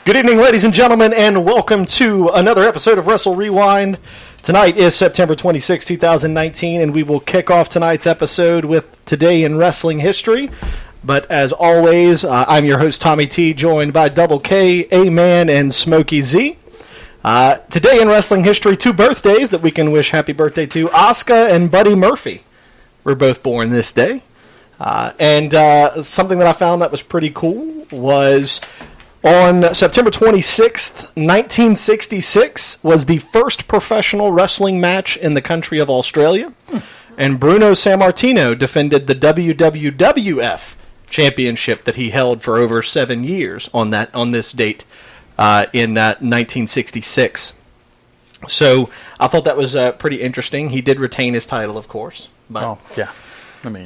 Good evening, ladies and gentlemen, and welcome to another episode of Wrestle Rewind. Tonight is September 26, 2019, and we will kick off tonight's episode with Today in Wrestling History. But as always, I'm your host, Tommy T, joined by Double K, A-Man, and Smokey Z. Today in Wrestling History, two birthdays that we can wish happy birthday to. Asuka and Buddy Murphy were both born this day. And something that I found that was pretty cool was... on September 26th, 1966, was the first professional wrestling match in the country of Australia, and Bruno Sammartino defended the WWF championship that he held for over 7 years on this date in 1966. So I thought that was pretty interesting. He did retain his title, of course. But we're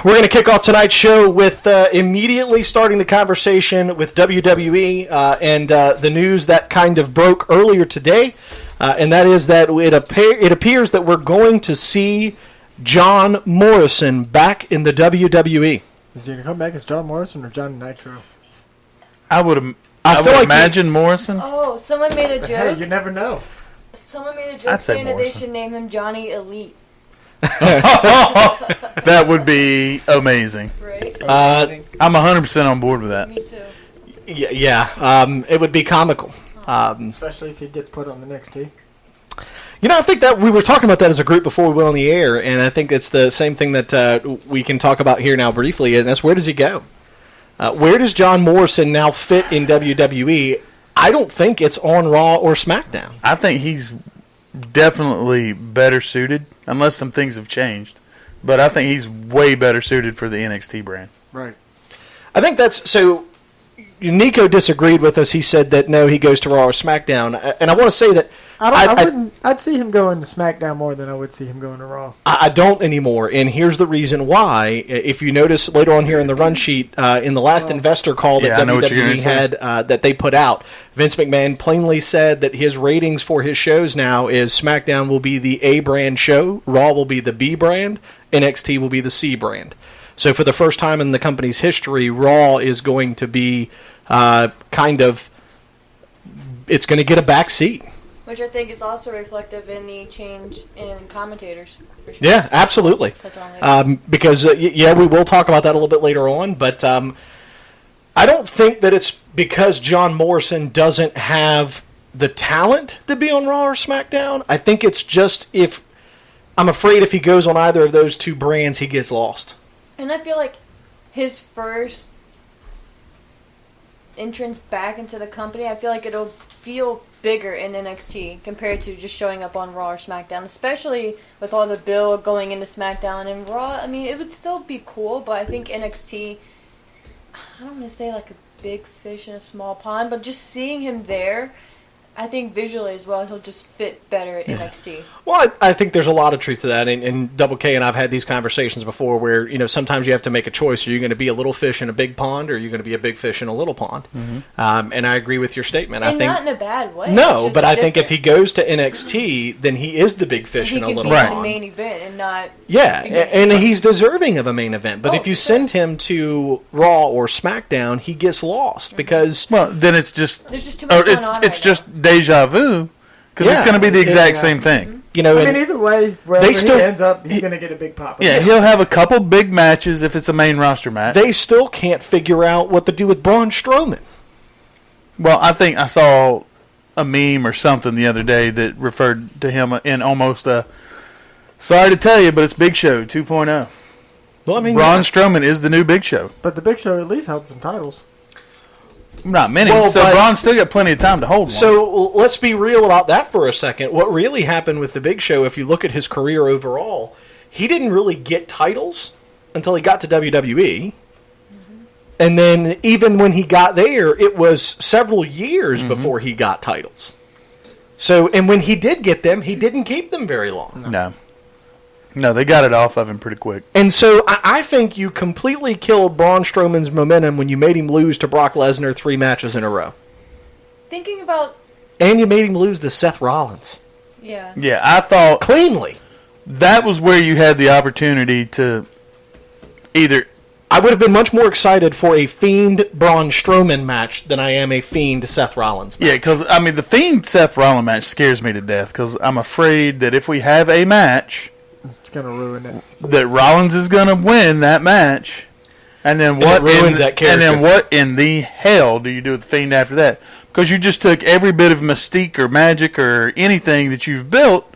going to kick off tonight's show with immediately starting the conversation with WWE and the news that kind of broke earlier today, and that is that it appears that we're going to see John Morrison back in the WWE. Is he going to come back as John Morrison or John Nitro? I would imagine Morrison. Oh, someone made a joke. Hey, you never know. Someone made a joke saying that they should name him Johnny Elite. That would be amazing. Right? I'm 100% on board with that. Me too. Yeah, it would be comical. Especially if he gets put on the NXT. You know, I think that we were talking about that as a group before we went on the air, and I think it's the same thing that we can talk about here now briefly, and that's where does he go? Where does John Morrison now fit in WWE? I don't think it's on Raw or SmackDown. I think he's definitely better suited, unless some things have changed. But I think he's way better suited for the NXT brand. Right. I think that's... So, Nico disagreed with us. He said that, no, he goes to Raw or SmackDown. And I want to say that... I'd see him going to SmackDown more than I would see him going to Raw. I don't anymore, and here's the reason why. If you notice later on here in the run sheet, in the last investor call that WWE had that they put out, Vince McMahon plainly said that his ratings for his shows now is SmackDown will be the A brand show, Raw will be the B brand, NXT will be the C brand. So for the first time in the company's history, Raw is going to be it's going to get a back seat. Which I think is also reflective in the change in commentators. For sure. Yeah, absolutely. Because, we will talk about that a little bit later on, but I don't think that it's because John Morrison doesn't have the talent to be on Raw or SmackDown. I think it's just I'm afraid if he goes on either of those two brands, he gets lost. And I feel like his first entrance back into the company, I feel like it'll feel bigger in NXT compared to just showing up on Raw or SmackDown, especially with all the build going into SmackDown and Raw. I mean, it would still be cool, but I think NXT, I don't want to say like a big fish in a small pond, but just seeing him there, I think visually as well, he'll just fit better at NXT. Well, I think there's a lot of truth to that, and Double K and I've had these conversations before where, sometimes you have to make a choice. Are you going to be a little fish in a big pond, or are you going to be a big fish in a little pond? Mm-hmm. And I agree with your statement. And I think, not in a bad way. No, but I think if he goes to NXT, then he is the big fish in a little pond. He can be the main event and not... Yeah, and he's deserving of a main event. But if you send him to Raw or SmackDown, he gets lost because... Well, then it's just... There's just too much going on It's just deja vu, because it's going to be the exact same thing. Either way, wherever he ends up, he's going to get a big pop. Yeah, he'll have a couple big matches if it's a main roster match. They still can't figure out what to do with Braun Strowman. Well, I think I saw a meme or something the other day that referred to him in almost a... Sorry to tell you, but it's Big Show 2.0. Well, I mean, Braun Strowman is the new Big Show. But the Big Show at least held some titles. Not many, so Braun's still got plenty of time to hold one. So let's be real about that for a second. What really happened with the Big Show, if you look at his career overall, he didn't really get titles until he got to WWE. Mm-hmm. And then even when he got there, it was several years before he got titles. So, and when he did get them, he didn't keep them very long. No, they got it off of him pretty quick. And so I think you completely killed Braun Strowman's momentum when you made him lose to Brock Lesnar 3 matches in a row. Thinking about... And you made him lose to Seth Rollins. Yeah. Yeah, I thought... Cleanly. That was where you had the opportunity to either I would have been much more excited for a Fiend Braun Strowman match than I am a Fiend Seth Rollins match. Yeah, because, I mean, the Fiend Seth Rollins match scares me to death because I'm afraid that if we have a match, It's going to ruin it. that Rollins is going to win that match. And then what? ruins that character. And then what in the hell do you do with the Fiend after that? Because you just took every bit of mystique or magic or anything that you've built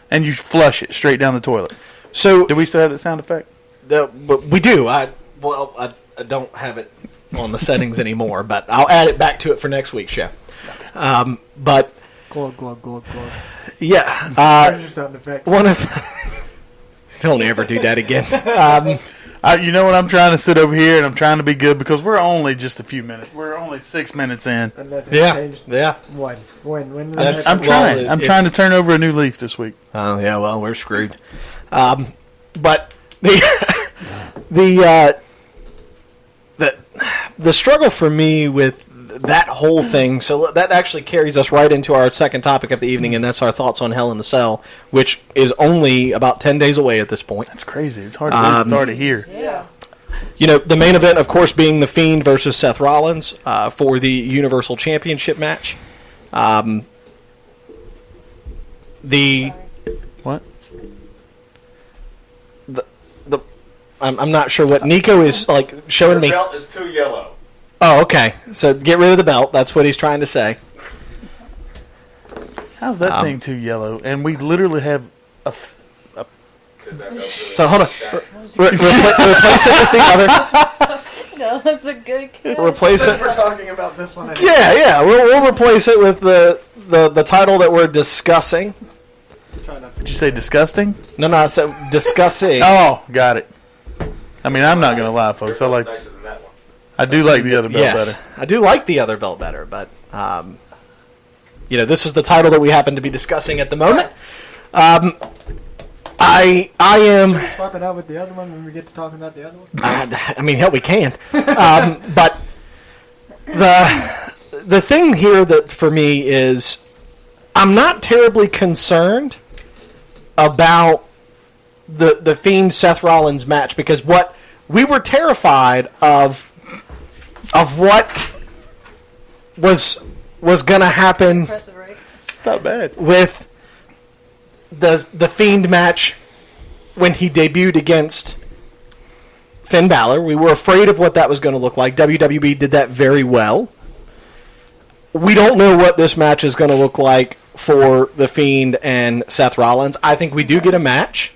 and you flush it straight down the toilet. So Do we still have that sound effect? but we do. I don't have it on the settings anymore, but I'll add it back to it for next week's show. But Glug, glug, glug, glug. yeah, There's your sound effect. one of don't ever do that again. You know what? I'm trying to sit over here and I'm trying to be good because we're only just a few minutes. We're only 6 minutes in. And nothing Yeah, changed. yeah. When That's- I'm Well, trying. I'm it's- trying to turn over a new leaf this week. Oh yeah, well we're screwed. But the struggle for me with that whole thing, so that actually carries us right into our second topic of the evening, and that's our thoughts on Hell in the Cell, which is only about 10 days away at this point. That's crazy. It's hard to believe it's already here. Yeah. You know, the main event, of course, being The Fiend versus Seth Rollins for the Universal Championship match. What? I'm not sure what Nico is like showing me. The belt is too yellow. Oh, okay. So get rid of the belt. That's what he's trying to say. How's that thing too yellow? And we literally have a. So hold on. Replace it with the other. No, that's a good catch. Replace it. We're talking about this one. Yeah. We'll replace it with the title that we're discussing. Did you say disgusting? No, I said discussing. Oh, got it. I mean, I'm not gonna lie, folks. Nicer than that one. I do like the other belt Yes, better. I do like the other belt better, but this is the title that we happen to be discussing at the moment. I am. Should we swap it out with the other one when we get to talking about the other one? I mean, hell, we can. But the thing here that for me is, I'm not terribly concerned about the Fiend Seth Rollins match because what we were terrified of what was going to happen Impressive, right? It's not bad. with the Fiend match when he debuted against Finn Balor. We were afraid of what that was going to look like. WWE did that very well. We don't know what this match is going to look like for The Fiend and Seth Rollins. I think we do get a match.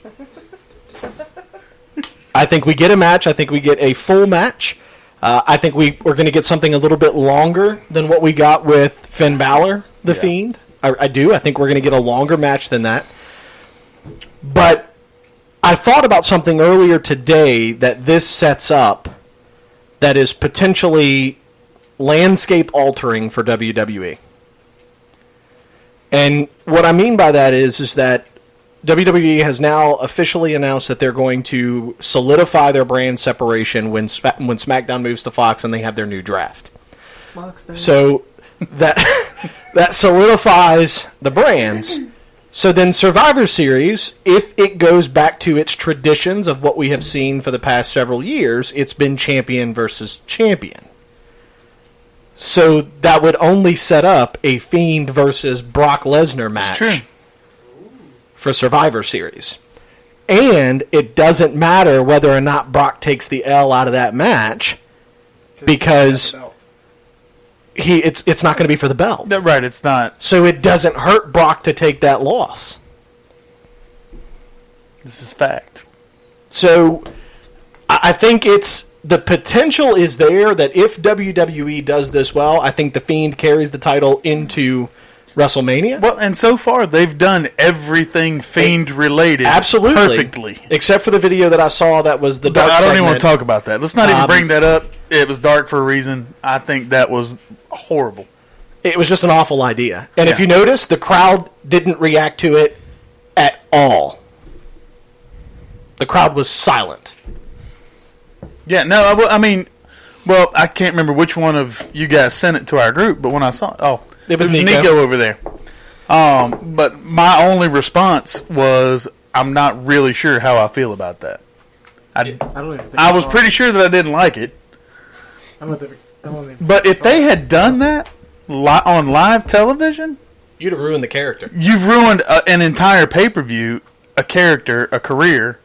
I think we get a match. I think we get a full match. I think we're going to get something a little bit longer than what we got with Finn Balor, The Fiend. I do. I think we're going to get a longer match than that. But I thought about something earlier today that this sets up that is potentially landscape altering for WWE. And what I mean by that is that WWE has now officially announced that they're going to solidify their brand separation when SmackDown moves to Fox and they have their new draft. So that solidifies the brands. So then Survivor Series, if it goes back to its traditions of what we have seen for the past several years, it's been champion versus champion. So that would only set up a Fiend versus Brock Lesnar match for Survivor Series. And it doesn't matter whether or not Brock takes the L out of that match because it's not going to be for the belt. Right, it's not. So it doesn't hurt Brock to take that loss. This is fact. So I think the potential is there that if WWE does this well, I think The Fiend carries the title into WrestleMania. Well, and so far they've done everything Fiend related Absolutely. perfectly. Except for the video that I saw that was the But dark I don't even segment. want to talk about that. Let's not even bring that up. It was dark for a reason. I think that was horrible. It was just an awful idea. And if Yeah. you notice, the crowd didn't react to it at all. The crowd was silent. Yeah, no, I mean, well, I can't remember which one of you guys sent it to our group, but when I saw it, It was Nico. Nico. Over there. But my only response was, I'm not really sure how I feel about that. I don't even think I was pretty sure that I didn't like it. I don't even But if they had done that on live television, You'd have ruined the character. you've ruined an entire pay-per-view, a character, a career.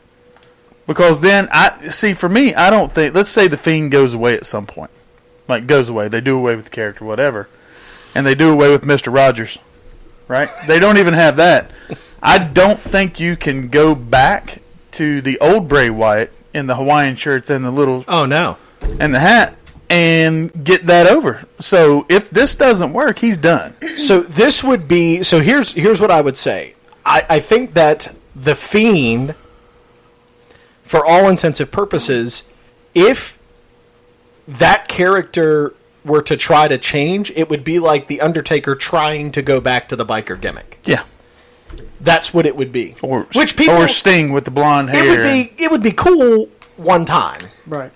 Because then, for me, I don't think... Let's say The Fiend goes away at some point. Like, goes away. They do away with the character, whatever. And they do away with Mr. Rogers. Right? They don't even have that. I don't think you can go back to the old Bray Wyatt in the Hawaiian shirts and the little... Oh, no. And the hat and get that over. So if this doesn't work, he's done. So this would be... So here's what I would say. I think that The Fiend... For all intensive purposes, if that character were to try to change, it would be like The Undertaker trying to go back to the biker gimmick. Yeah. That's what it would be. Or Sting with the blonde hair. It would be cool one time. Right.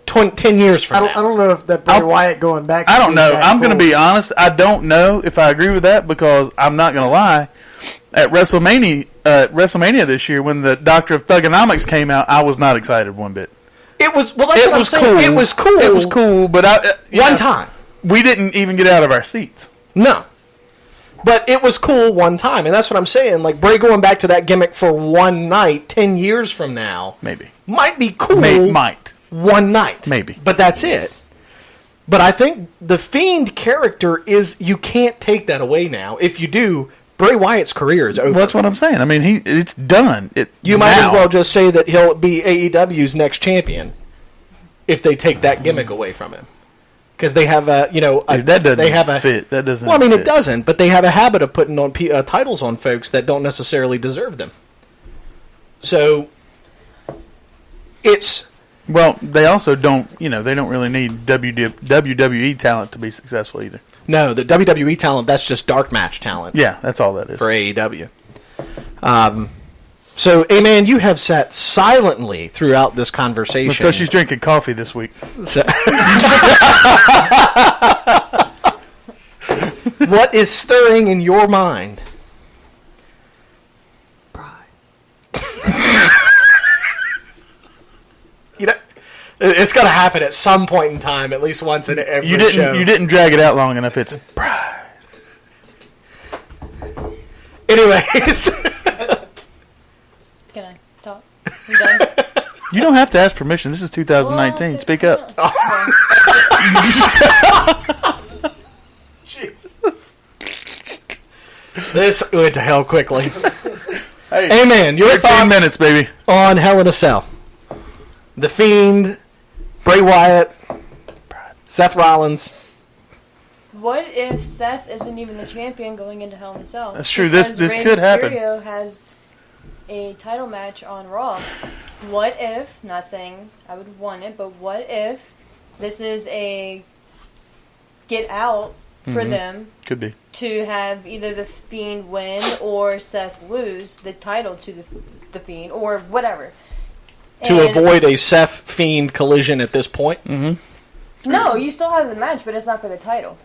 10 years from now. I don't know if that Bray Wyatt going back. I don't know. I'm going to be honest. I don't know if I agree with that because I'm not going to lie. At WrestleMania this year, when the Doctor of Thugonomics came out, I was not excited one bit. It was that's what I'm saying. Cool. It was cool. It was cool, but one time we didn't even get out of our seats. No, but it was cool one time, and that's what I'm saying. Like Bray going back to that gimmick for one night, 10 years from now, maybe might be cool. Might one night, maybe, but that's it. But I think the Fiend character you can't take that away now. If you do, Bray Wyatt's career is over. Well, that's what I'm saying. I mean, it's done. You might as well just say that he'll be AEW's next champion if they take that gimmick away from him. Because they have that doesn't fit. That doesn't. Well, I mean, fit. It doesn't. But they have a habit of putting on titles on folks that don't necessarily deserve them. So it's they also don't. They don't really need WWE talent to be successful either. No, the WWE talent, that's just dark match talent. Yeah, that's all that is. For AEW. So, A-Man, you have sat silently throughout this conversation. Because she's drinking coffee this week. So what is stirring in your mind? Pride. It's going to happen at some point in time, at least once in every show. You didn't drag it out long enough. It's pride. Anyways. Can I talk? You done? You don't have to ask permission. This is 2019. Well, Speak up. Jesus. This went to hell quickly. Hey, Amen. Your 15 thoughts minutes, baby. on Hell in a Cell. The Fiend, Bray Wyatt, Seth Rollins. What if Seth isn't even the champion going into Hell in a Cell? That's true. Because This Rey could happen. Mysterio has a title match on Raw. What if, not saying I would want it, but what if this is a get out for them Could be. to have either the Fiend win or Seth lose the title to the Fiend or whatever. To avoid a Seth Fiend collision at this point. Mm-hmm. No, you still have the match, but it's not for the title.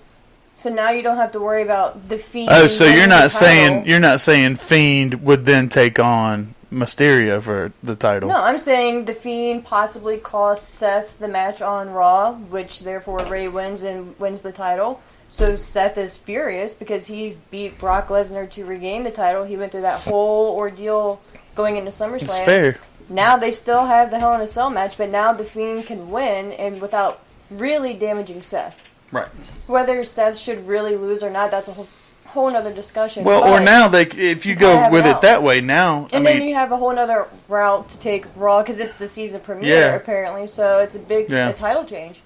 So now you don't have to worry about the Fiend. Oh, so winning the title. you're not saying Fiend would then take on Mysterio for the title? No, I'm saying the Fiend possibly costs Seth the match on Raw, which therefore Ray wins and wins the title. So Seth is furious because he's beat Brock Lesnar to regain the title. He went through that whole ordeal going into SummerSlam. It's fair. Now they still have the Hell in a Cell match, but now the Fiend can win and without really damaging Seth. Right. Whether Seth should really lose or not, that's a whole nother discussion. Well, but or now if you go with it that way, now and then you have a whole other route to take Raw because it's the season premiere apparently, so it's a big title change.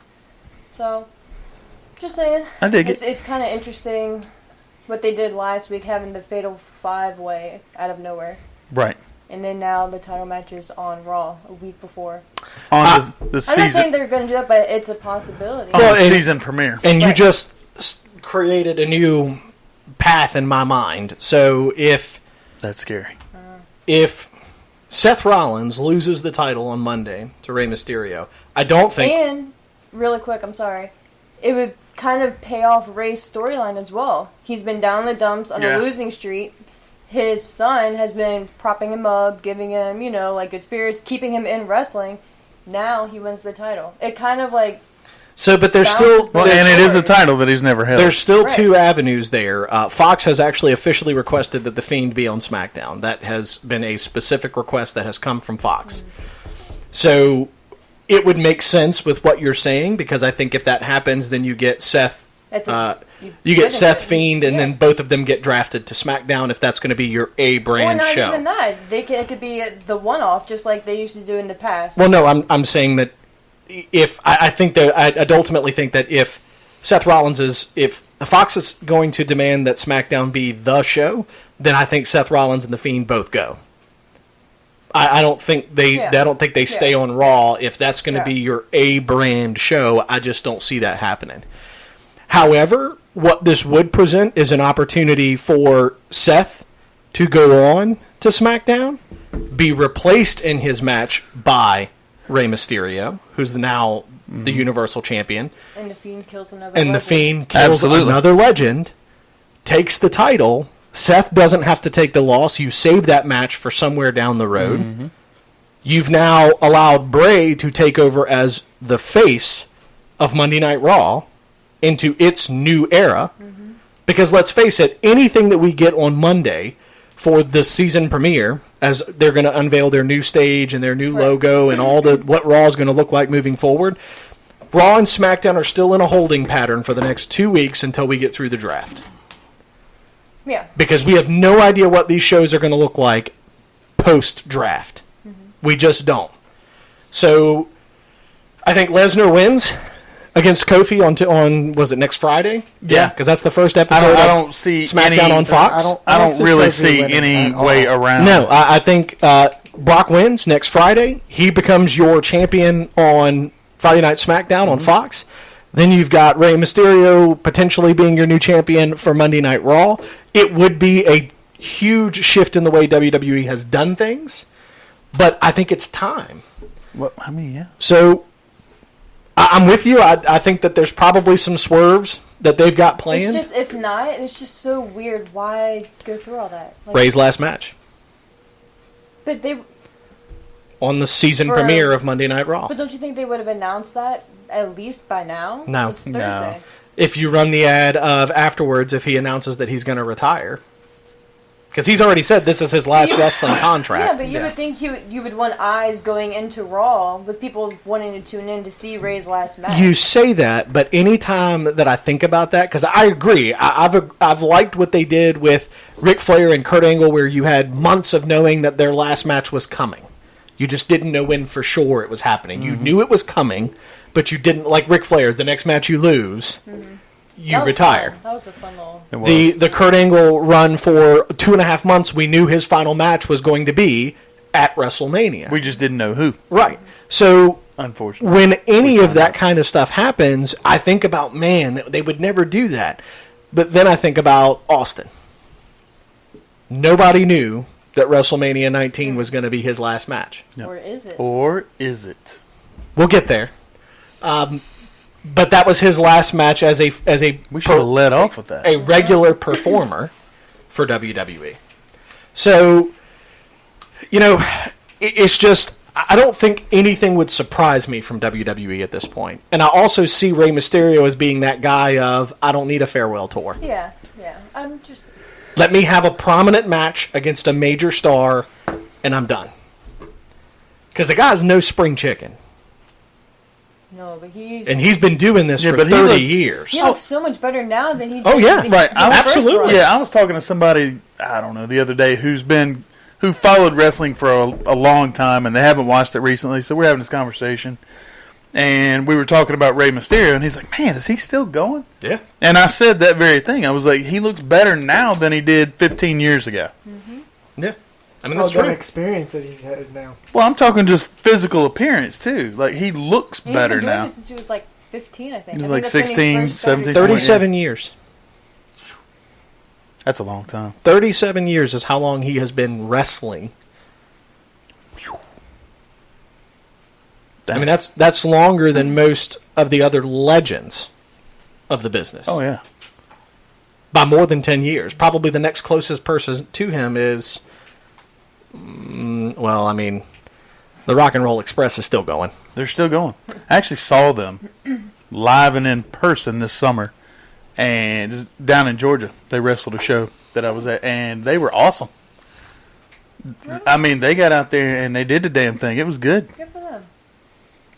So, just saying, I dig it. It's kind of interesting what they did last week, having the Fatal 5-Way out of nowhere. Right. And then now the title match is on Raw a week before. On the season. I'm not saying they're going to do that, but it's a possibility. On the season premiere. And you just created a new path in my mind. So if that's scary. If Seth Rollins loses the title on Monday to Rey Mysterio, I don't think... And, really quick, I'm sorry, it would kind of pay off Rey's storyline as well. He's been down in the dumps on a losing streak. his son has been propping him up, giving him, like good spirits, keeping him in wrestling. Now he wins the title. It kind of like but there's bounces still back and it is a forward. title that he's never held. There's still Right. two avenues there. Fox has actually officially requested that The Fiend be on SmackDown. That has been a specific request that has come from Fox. So it would make sense with what you're saying, because I think if that happens, then you get Seth. That's You get Seth Fiend, and yeah. then both of them get drafted to SmackDown if that's going to be your A Or brand not show. even that. It could be the one-off, just like they used to do in the past. Well, no, I'm saying that if I think that I'd ultimately think that if Seth Rollins if Fox is going to demand that SmackDown be the show, then I think Seth Rollins and the Fiend both go. I don't think they stay on Raw if that's going to be your A brand show. I just don't see that happening. However, what this would present is an opportunity for Seth to go on to SmackDown, be replaced in his match by Rey Mysterio, who's now the Universal Champion, And the Fiend kills another and the legend. Fiend kills Absolutely. another legend, takes the title. Seth doesn't have to take the loss. You save that match for somewhere down the road. You've now allowed Bray to take over as the face of Monday Night Raw into its new era. Because let's face it, anything that we get on Monday for the season premiere, as they're going to unveil their new stage and their new logo and all what Raw is going to look like moving forward, Raw and SmackDown are still in a holding pattern for the next 2 weeks until we get through the draft. Yeah. Because we have no idea what these shows are going to look like post-draft. We just don't. So, I think Lesnar wins against Kofi on was it next Friday? Yeah. Because that's the first episode. I don't see SmackDown any, on Fox. I don't see really Kofi see winning any at all. way around. No, I think Brock wins next Friday. He becomes your champion on Friday Night SmackDown on Fox. Then you've got Rey Mysterio potentially being your new champion for Monday Night Raw. It would be a huge shift in the way WWE has done things, but I think it's time. Well, I mean, yeah. So I'm with you. I think that there's probably some swerves that they've got planned. It's just, if not, it's just so weird. Why go through all that? Like, Ray's last match But they. on the season For- premiere of Monday Night Raw. But don't you think they would have announced that at least by now? No. It's No. Thursday. If you run the ad of afterwards, if he announces that he's going to retire. Because he's already said this is his last wrestling contract. Yeah, but you would think you would want eyes going into Raw with people wanting to tune in to see Ray's last match. You say that, but anytime that I think about that, because I agree, I've liked what they did with Ric Flair and Kurt Angle, where you had months of knowing that their last match was coming. You just didn't know when for sure it was happening. You knew it was coming, but you didn't, like Ric Flair's, the next match you lose, you That was retire. fun. That was a fun little. It was. The Kurt Angle run for 2.5 months, we knew his final match was going to be at WrestleMania. We just didn't know who, Right. So unfortunately. when any of that kind of stuff happens, I think about, man, they would never do that. But then I think about Austin. Nobody knew that WrestleMania 19 was going to be his last match. Yep. Or is it? Or is it? We'll get there. But that was his last match as a We should have let off with that. a regular performer for WWE. So, it's just, I don't think anything would surprise me from WWE at this point. And I also see Rey Mysterio as being that guy of, I don't need a farewell tour. Yeah. I'm just. Let me have a prominent match against a major star, and I'm done. Because the guy's no spring chicken. No, but he's. And he's been doing this Yeah, for but he 30 looked- years. He looks so much better now than he did. Oh, yeah. the- Right, the I was- first absolutely. run. Yeah, I was talking to somebody, I don't know, the other day who followed wrestling for a long time, and they haven't watched it recently, so we're having this conversation. And we were talking about Rey Mysterio, and he's like, man, is he still going? Yeah. And I said that very thing. I was like, he looks better now than he did 15 years ago. Yeah. I mean, All that's that true. experience that he's had now. Well, I'm talking just physical appearance, too. Like, he looks He's better been doing now. this since he was like 15, I think. He was I like think that's when he 16, first started. 17. 37 years. That's a long time. 37 years is how long he has been wrestling. I mean, that's longer than most of the other legends of the business. Oh, yeah. by more than 10 years. Probably the next closest person to him is, well, I mean, the Rock and Roll Express is still going. They're still going. I actually saw them live and in person this summer, and down in Georgia. They wrestled a show that I was at, and they were awesome. I mean, they got out there and they did the damn thing. It was good. Good for them.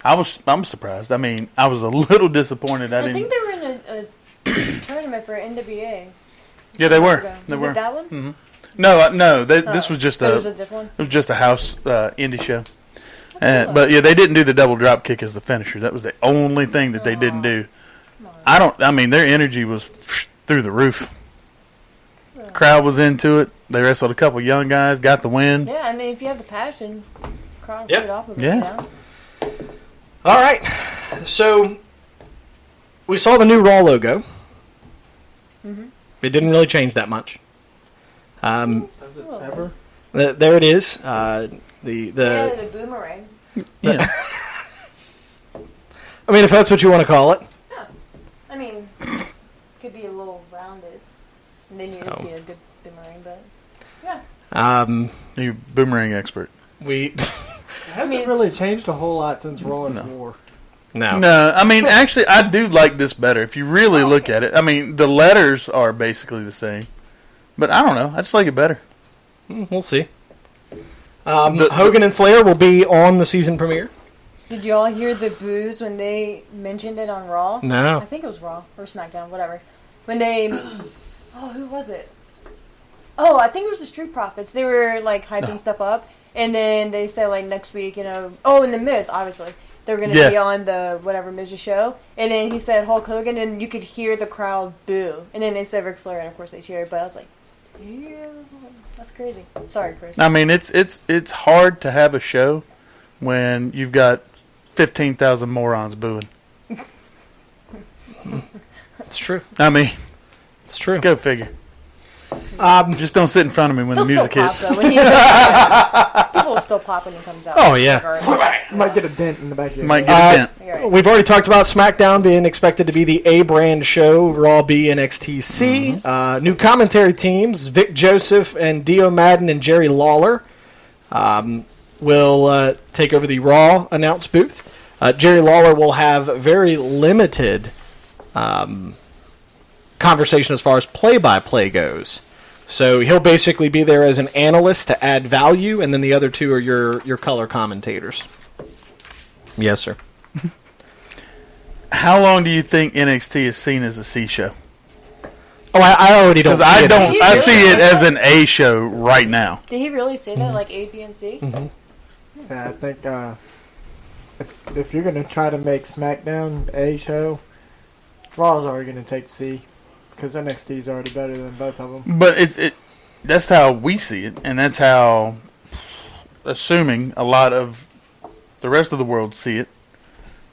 I'm surprised. I mean, I was a little disappointed. I think they were in a tournament for NWA. Yeah, they were. Ago. They Was were. it that one? Mm-hmm. No. This was just It was a different one? It was just a house indie show. Cool. But yeah, they didn't do the double drop kick as the finisher. That was the only thing that they didn't do. I mean, their energy was through the roof. Crowd was into it. They wrestled a couple young guys, got the win. Yeah, I mean, if you have the passion, crowd will Yep. feed off of it. Yeah. You know? All right. So we saw the new Raw logo. Mm-hmm. It didn't really change that much. Does it ever? There it is. Yeah, the boomerang. Yeah. I mean, if that's what you want to call it. Yeah. I mean, could be a little rounded. And then you'd be a good boomerang, but yeah. You boomerang expert. It hasn't really changed a whole lot since Raw's War. No, I mean, actually, I do like this better. If you really look at it, I mean, the letters are basically the same, but I don't know. I just like it better. We'll see. Hogan and Flair will be on the season premiere. Did you all hear the boos when they mentioned it on Raw? No. I think it was Raw or SmackDown, whatever. When they, who was it? Oh, I think it was the Street Profits. They were like hyping stuff up, and then they said like next week, and the Miz, obviously. They were going to be on the whatever Miz's show. And then he said Hulk Hogan, and you could hear the crowd boo. And then they said Ric Flair, and of course they cheered. But I was like, yeah, that's crazy. Sorry, Chris. I mean, it's hard to have a show when you've got 15,000 morons booing. It's true. I mean, It's true. go figure. Just don't sit in front of me when He'll the music still hits. pop, though, when he people will still pop when he comes out. Oh, yeah. Might get a dent in the back of your Might head. get a dent. You're right. We've already talked about SmackDown being expected to be the A-brand show, Raw B and XTC. New commentary teams, Vic Joseph and Dio Madden and Jerry Lawler will take over the Raw announce booth. Jerry Lawler will have very limited conversation as far as play-by-play goes. So he'll basically be there as an analyst to add value, and then the other two are your color commentators. Yes, sir. How long do you think NXT is seen as a C show? Oh, I already don't. Because See it as- I see it as an A show right now. Did he really say that, like A, B, and C? Yeah, I think if you're going to try to make SmackDown a show, Raw's already going to take C. Because NXT's already better than both of them. But that's how we see it, and that's how, assuming a lot of the rest of the world see it.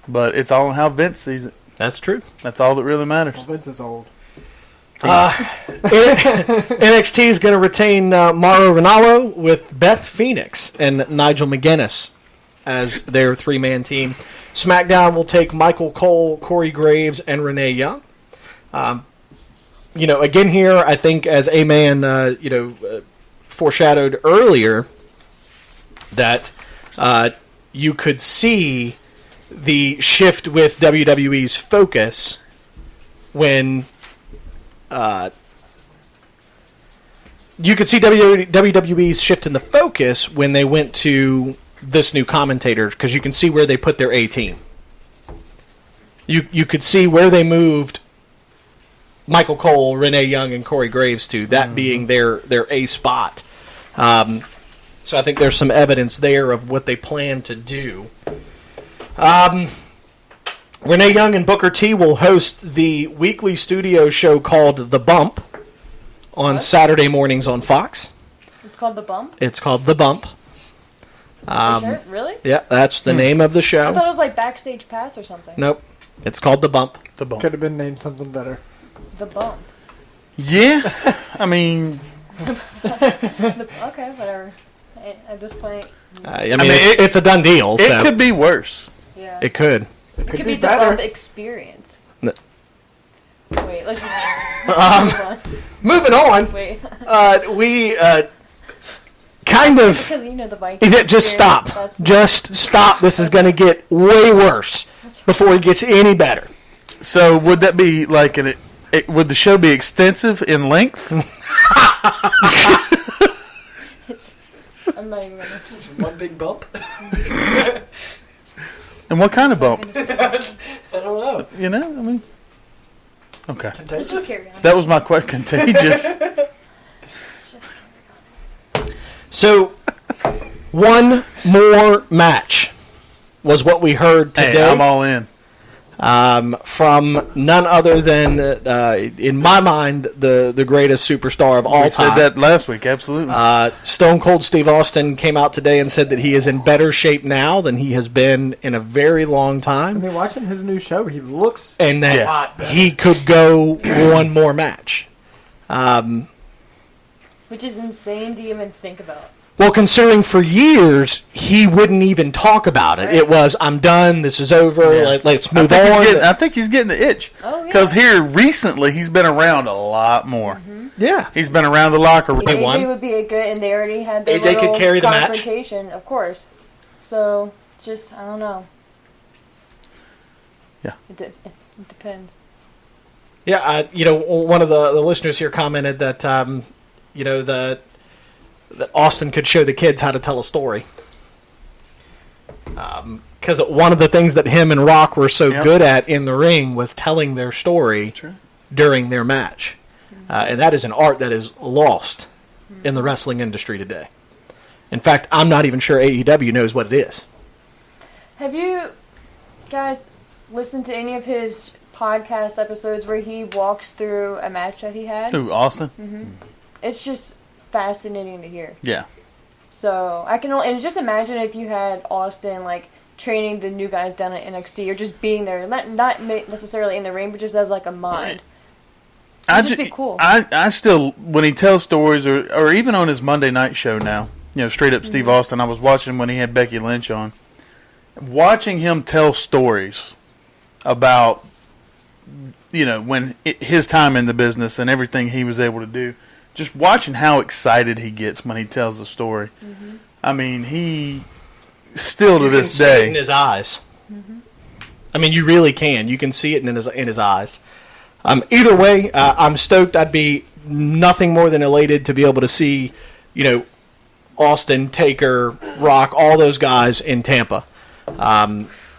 But it's all how Vince sees it. That's true. That's all that really matters. Well, Vince is old. NXT is going to retain Mauro Ranallo with Beth Phoenix and Nigel McGuinness as their three-man team. SmackDown will take Michael Cole, Corey Graves, and Renee Young. Again here, I think as A-Man, foreshadowed earlier, that you could see the shift with WWE's focus when you could see WWE's shift in the focus when they went to this new commentator, because you can see where they put their A team. You could see where they moved Michael Cole, Renee Young, and Corey Graves to, that being their A spot. So I think there's some evidence there of what they plan to do. Renee Young and Booker T will host the weekly studio show called The Bump on Saturday mornings on Fox. It's called The Bump? It's called The Bump. Sure? Really? Yeah, that's the name of the I show. thought it was like Backstage Pass or something. Nope. It's called The Bump. The bump. Could have been named something better. The Bump. Yeah, I mean, Okay, whatever. At this point, It's a done deal. it So could be worse. yeah. It could. It Could could be be the better. Bump experience. No. Wait, let's just move on. moving on. Wait. We kind of. Because you know the Vikings. Just stop. That's Just stop. This is going to get way worse before it gets any better. So would that be like would the show be extensive in length? I'm not even gonna. One big bump. And what kind of bump? I don't know. You know, I mean. Okay. Let's just carry on. That was my question. Contagious. So, one more match was what we heard today. Hey, I'm all in. From none other than, in my mind, the greatest superstar of all We time. said that last week, absolutely. Stone Cold Steve Austin came out today and said that he is in better shape now than he has been in a very long I time, mean, watching his new show, he looks and a that lot better. he could go one more match. Which is insane to even think about. Well, considering for years he wouldn't even talk about it. Right. It was, I'm done, this is over, Yeah. let's I move think on. I think he's getting the itch. Oh, yeah. Because here, recently, he's been around a lot more. Yeah. He's been around the locker room. They won. AJ would be a good, and they already had their AJ could little carry the match. confrontation, of course. So, just, I don't know. Yeah. It depends. Yeah, one of the listeners here commented that, that Austin could show the kids how to tell a story. Because one of the things that him and Rock were so good at in the ring was telling their story during their match. And that is an art that is lost in the wrestling industry today. In fact, I'm not even sure AEW knows what it is. Have you guys listened to any of his podcast episodes where he walks through a match that he had? Who, Austin? It's just fascinating to hear. Yeah. So I can and just imagine if you had Austin like training the new guys down at NXT or just being there, not necessarily in the ring, but just as like a mind. It'd just be cool. I still, when he tells stories, or even on his Monday night show now, straight up Steve Austin, I was watching when he had Becky Lynch on. Watching him tell stories about, when his time in the business and everything he was able to do, just watching how excited he gets when he tells the story. I mean, he still to this You can see it day in his eyes. I mean, you really can. You can see it in his eyes. Either way, I'm stoked. I'd be nothing more than elated to be able to see, Austin, Taker, Rock, all those guys in Tampa.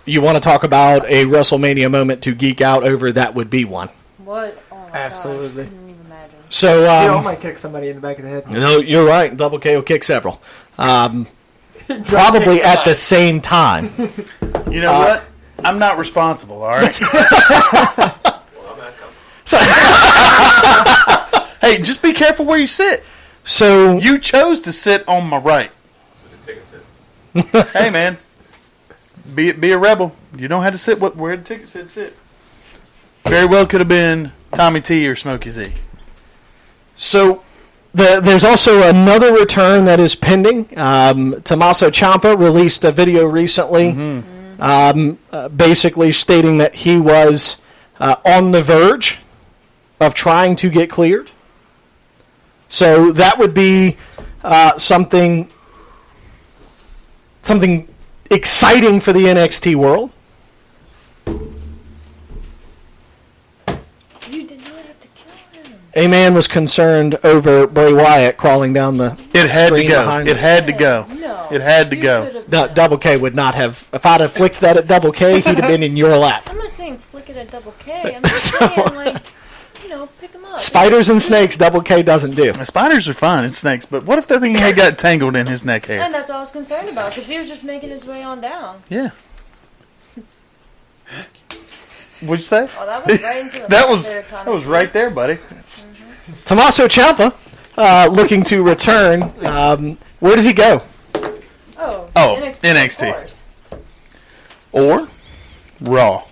You want to talk about a WrestleMania moment to geek out over? That would be one. What? Oh my Absolutely. God. I couldn't even imagine. So, I might kick somebody in the back of the head. no, you're right. Double K will kick several. Probably at the same time. You know what? I'm not responsible, all right? Hey, just be careful where you sit. So You chose to sit on my right. Hey, man. Be a rebel. You don't have to sit where the ticket said sit. Very well could have been Tommy T or Smokey Z. So there's also another return that is pending. Tommaso Ciampa released a video recently, basically stating that he was on the verge of trying to get cleared. So that would be something exciting for the NXT world. You did not have to kill him. A man was concerned over Bray Wyatt crawling down the It had to screen go. behind It us. had to go. No. It had to You go. could've- No, Double K would not have. If I'd have flicked that at Double K, he'd have been in your lap. I'm not saying flick it at Double K. I'm just saying, like, pick him up. Spiders and snakes, Double K doesn't do. The spiders are fine and snakes, but what if that thing had got tangled in his neck hair? And that's all I was concerned about, because he was just making his way on down. Yeah. What'd you say? Oh, that was right into the That mic was there, Tommy. that was right there, buddy. Tommaso Ciampa, looking to return. Where does he go? Oh, NXT. Of course. Or Raw.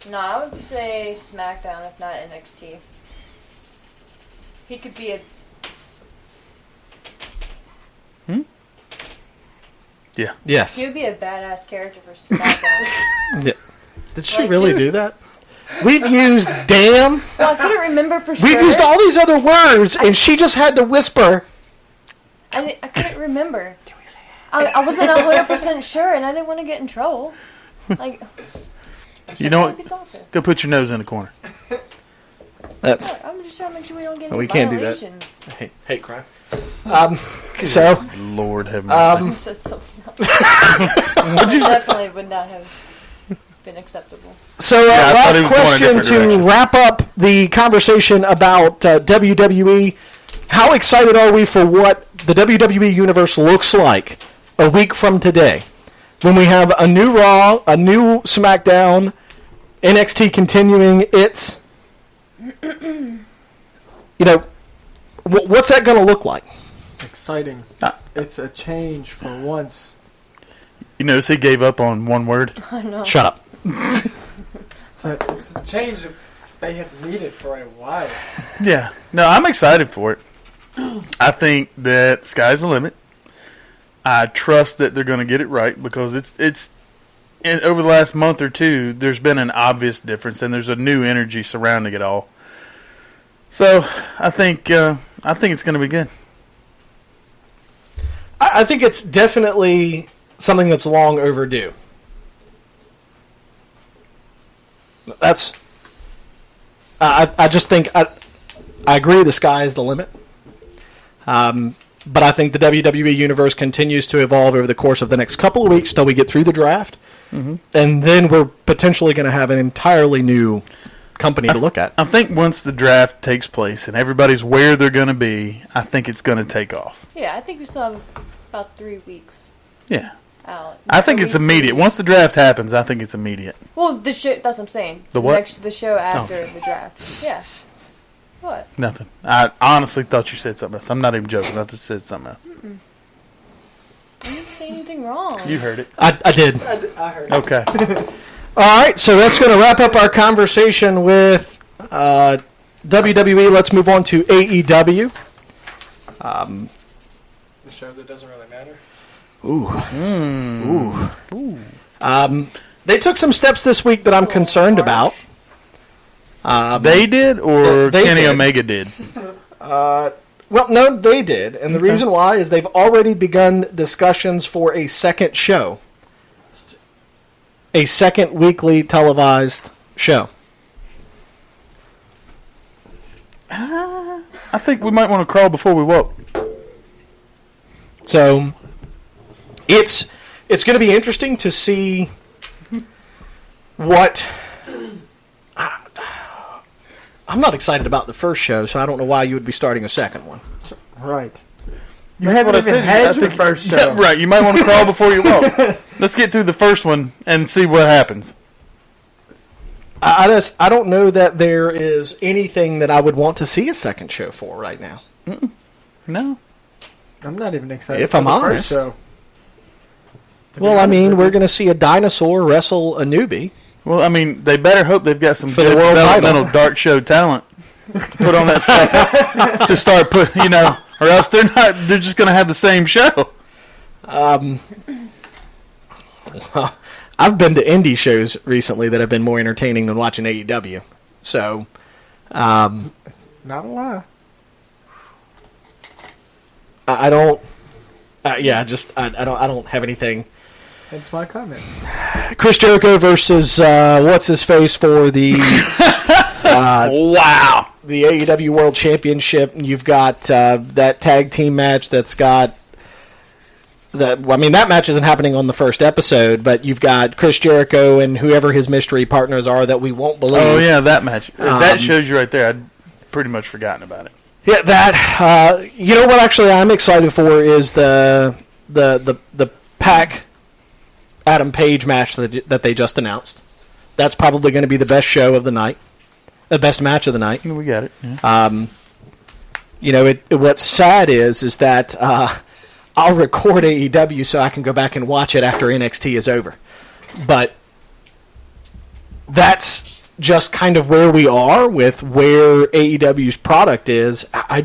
No, I would say SmackDown, if not NXT. He could be a... Yeah. Yes. He would be a badass character for SmackDown. Did she really do that? We've used damn. Well, I couldn't remember for sure. We've used all these other words, and she just had to whisper. I couldn't remember. I wasn't 100% sure, and I didn't want to get in trouble. Like, You know I'd be what? thoughtful. Go put your nose in the corner. That's I'm just trying to make sure we don't get No, any we can't do that. violations. hate crime. So Lord have mercy. You said something else. Definitely would not have been acceptable. So, I thought last he was going a question different to direction. wrap up the conversation about WWE. How excited are we for what the WWE Universe looks like a week from today? When we have a new Raw, a new SmackDown, NXT continuing its... what's that going to look like? Exciting. It's a change for once. You notice he gave up on one word? I know. Shut up. It's a change that they have needed for a while. Yeah. No, I'm excited for it. I think that sky's the limit. I trust that they're going to get it right because it's over the last month or two, there's been an obvious difference and there's a new energy surrounding it all. So I think it's going to be good. I think it's definitely something that's long overdue. That's. I just think I agree. The sky is the limit. But I think the WWE Universe continues to evolve over the course of the next couple of weeks till we get through the draft. Mm-hmm. And then we're potentially going to have an entirely new company to look at. I think once the draft takes place and everybody's where they're going to be, I think it's going to take off. Yeah, I think we still have about 3 weeks Yeah. out. I think So it's we immediate. see- Once the draft happens, I think it's immediate. Well, the show, that's what I'm saying. The what? Next to the show after the draft. Yeah. What? Nothing. I honestly thought you said something else. I'm not even joking. I just said something else. I didn't say anything wrong. You heard it. I did. I heard. Okay. All right, so that's going to wrap up our conversation with WWE. Let's move on to AEW. The show that doesn't really matter. They took some steps this week that I'm concerned about. They did, or They Kenny did. Omega did? Well, no, they did. And the reason why is they've already begun discussions for a second show. A second weekly televised show. I think we might want to crawl before we walk. So it's going to be interesting to see what... I'm not excited about the first show, so I don't know why you would be starting a second one. Right. You haven't even had your first show. Yeah, right. You might want to crawl before you walk. Let's get through the first one and see what happens. I don't know that there is anything that I would want to see a second show for right now. No. I'm not even excited If for I'm the honest. first show. To be Well, I honest mean, with we're you. going to see a dinosaur wrestle a newbie. Well, I mean, they better hope they've got some For the good world developmental title. dark show talent to put on that second to start put, or else they're not. They're just going to have the same show. I've been to indie shows recently that have been more entertaining than watching AEW. So, Not a lie. I don't. I don't have anything. That's my comment. Chris Jericho versus what's his face for the Wow. the AEW World Championship. You've got that tag team match that's got that. I mean, that match isn't happening on the first episode, but you've got Chris Jericho and whoever his mystery partners are that we won't believe. Oh yeah, that match. That shows you right there. I'd pretty much forgotten about it. Yeah, that. You know what? Actually, I'm excited for is the Pac Adam Page match that they just announced. That's probably going to be the best show of the night, the best match of the night. We got it. Yeah. What's sad is that I'll record AEW so I can go back and watch it after NXT is over. But that's just kind of where we are with where AEW's product is. I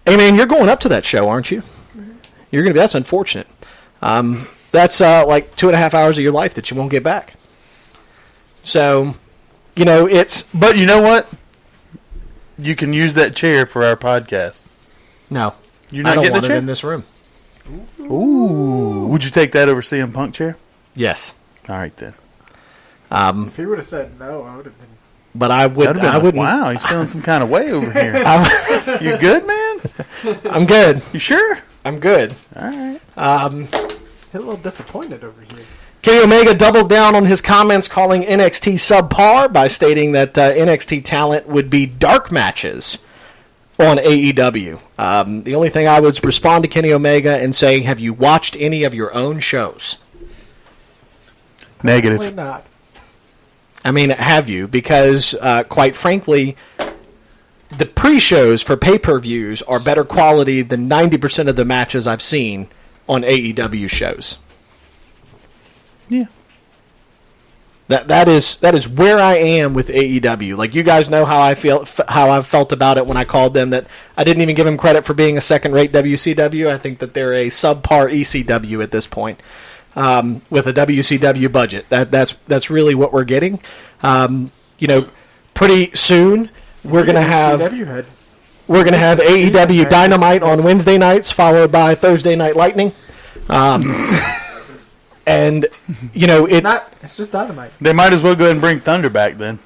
mean, you're going up to that show, aren't you? Mm-hmm. You're going to be. That's unfortunate. That's like 2.5 hours of your life that you won't get back. So, it's But you know what? You can use that chair for our podcast. no. You're I not don't getting want the it chair? in this room. Ooh. Would you take that over CM Punk chair? Yes. All right, then. If he would have said no, I would have been. But I would. That'd have been I like, wouldn't. wow, he's feeling some kind of way over here. You good, man? I'm good. You sure? I'm good. All right. A little disappointed over here. Kenny Omega doubled down on his comments calling NXT subpar by stating that NXT talent would be dark matches on AEW. The only thing I would respond to Kenny Omega and say, have you watched any of your own shows? Probably Negative. not. I mean, have you? Because, quite frankly, the pre-shows for pay-per-views are better quality than 90% of the matches I've seen on AEW shows. Yeah. That is where I am with AEW. Like, you guys know how I've felt about it when I called them that I didn't even give them credit for being a second-rate WCW. I think that they're a subpar ECW at this point. With a WCW budget. That's really what we're getting. Pretty soon we're gonna have CW AEW Dynamite on Wednesday nights, followed by Thursday Night Lightning. And It's just Dynamite. They might as well go ahead and bring Thunder back then.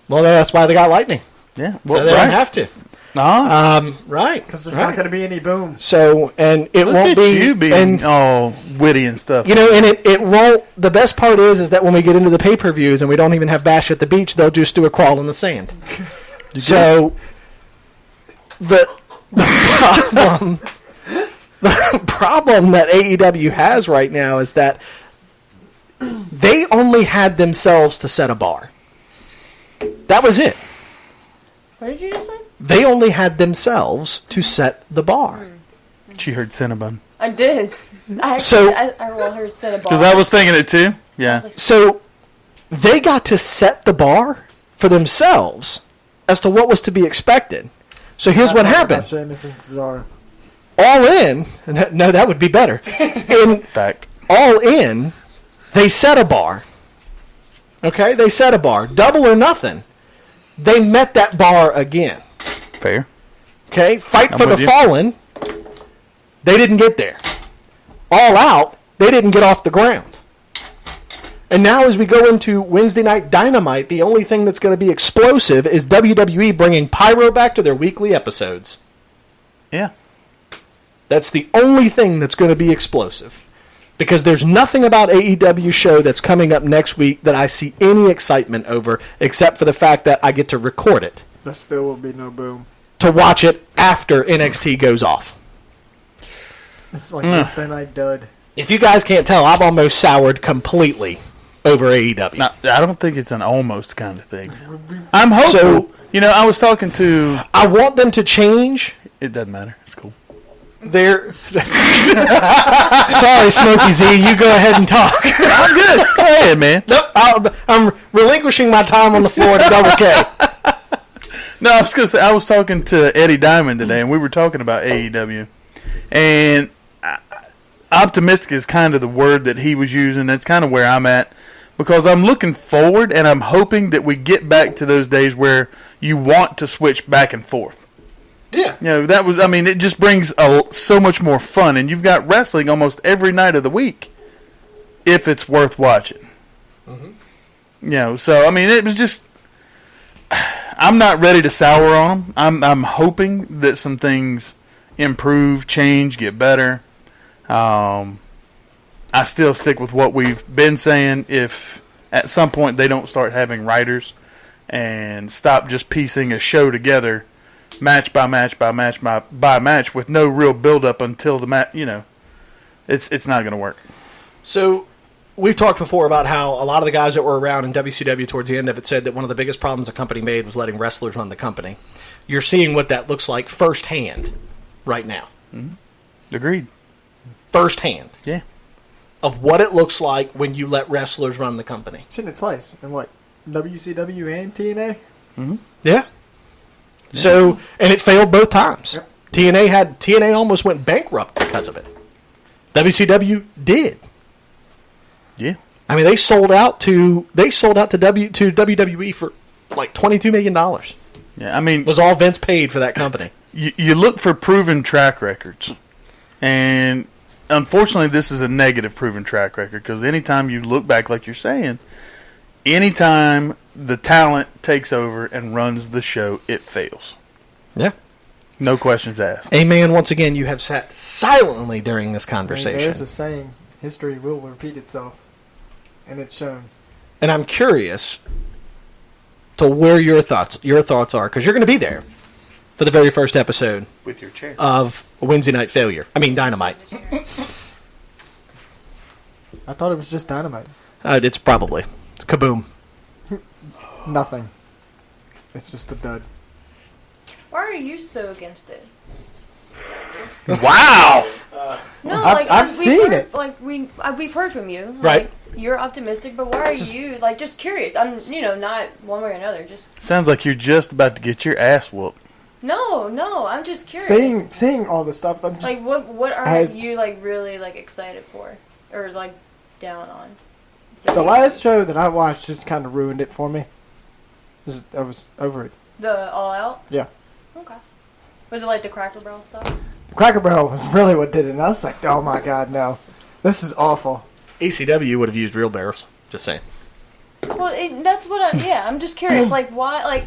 well, that's why they got Lightning, Yeah. so Well, they right. don't have to. Uh-huh. Right, Because there's right. not going to be any boom. So, and it Look won't at be you being and all witty and stuff. and it won't. The best part is that when we get into the pay-per-views and we don't even have Bash at the Beach, they'll just do a crawl in the sand. So the problem that AEW has right now is that they only had themselves to set a bar. That was it. What did you just say? They only had themselves to set the bar. She heard Cinnabon. I did. I So- heard said a Because I was thinking it too. Yeah. So they got to set the bar for themselves as to what was to be expected. So here's what happened. Sheamus and Cesaro. All in, no, that would be better. In Fact. All in, they set a bar. Okay, they set a bar. Double or nothing. They met that bar again. Fair. Okay, Fight I'm for the with you. Fallen, they didn't get there. All Out, they didn't get off the ground. And now as we go into Wednesday Night Dynamite, the only thing that's going to be explosive is WWE bringing Pyro back to their weekly episodes. Yeah. That's the only thing that's going to be explosive. Because there's nothing about AEW show that's coming up next week that I see any excitement over, except for the fact that I get to record it, There still will be no boom. to watch it after NXT goes off. It's like Wednesday Night Dud. If you guys can't tell, I've almost soured completely over AEW. No, I don't think it's an almost kind of thing. I'm hopeful. So- I was talking to... I want them to change It doesn't matter. It's cool. their... Sorry, Smokey Z, you go ahead and talk. I'm good. Go ahead, man. Nope, I'm relinquishing my time on the floor to Double K. No, I was going to say, I was talking to Eddie Diamond today, and we were talking about AEW. And optimistic is kind of the word that he was using. That's kind of where I'm at. Because I'm looking forward, and I'm hoping that we get back to those days where you want to switch back and forth. Yeah. It just brings so much more fun. And you've got wrestling almost every night of the week, if it's worth watching. Mm-hmm. So, it was just... I'm not ready to sour on them. I'm hoping that some things improve, change, get better. I still stick with what we've been saying. If at some point they don't start having writers and stop just piecing a show together, match by match by match by match, with no real build up until the match, it's not going to work. So, we've talked before about how a lot of the guys that were around in WCW towards the end of it said that one of the biggest problems the company made was letting wrestlers run the company. You're seeing what that looks like firsthand right now. Agreed. Firsthand. Yeah. Of what it looks like when you let wrestlers run the company. I've seen it twice. And what? WCW and TNA? Yeah. So, and it failed both times. Yep. TNA almost went bankrupt because of it. WCW did. Yeah. I mean, they sold out to WWE for like $22 million. Yeah, I mean, Was all Vince paid for that company. you look for proven track records, and unfortunately, this is a negative proven track record because anytime you look back, like you're saying, anytime the talent takes over and runs the show, it fails. Yeah. No questions asked. Amen. Once again, you have sat silently during this I mean, conversation. there's a saying, history will repeat itself. And it's shown. And I'm curious to where your thoughts are, because you're going to be there for the very first episode With your chair. of Wednesday Night Failure. I mean, Dynamite. I thought it was just Dynamite. It's probably. It's kaboom. Nothing. It's just a dud. Why are you so against it? Wow! No, I've we've seen heard, it. Like we've heard from you. Right. Like, you're optimistic, but why are you just curious? I'm not one way or another. Just Sounds like you're just about to get your ass whooped. no. I'm just curious. Seeing all the stuff, I'm just Like what are you like really like excited for or like down on? the last show that I watched just kind of ruined it for me. I was over it. The All Out. Yeah. Okay. Was it like the Cracker Barrel stuff? Cracker Barrel was really what did it. And I was like, oh my god, no, this is awful. ECW would have used real bears. Just saying. Well, that's what I'm just curious. Like, why? Like,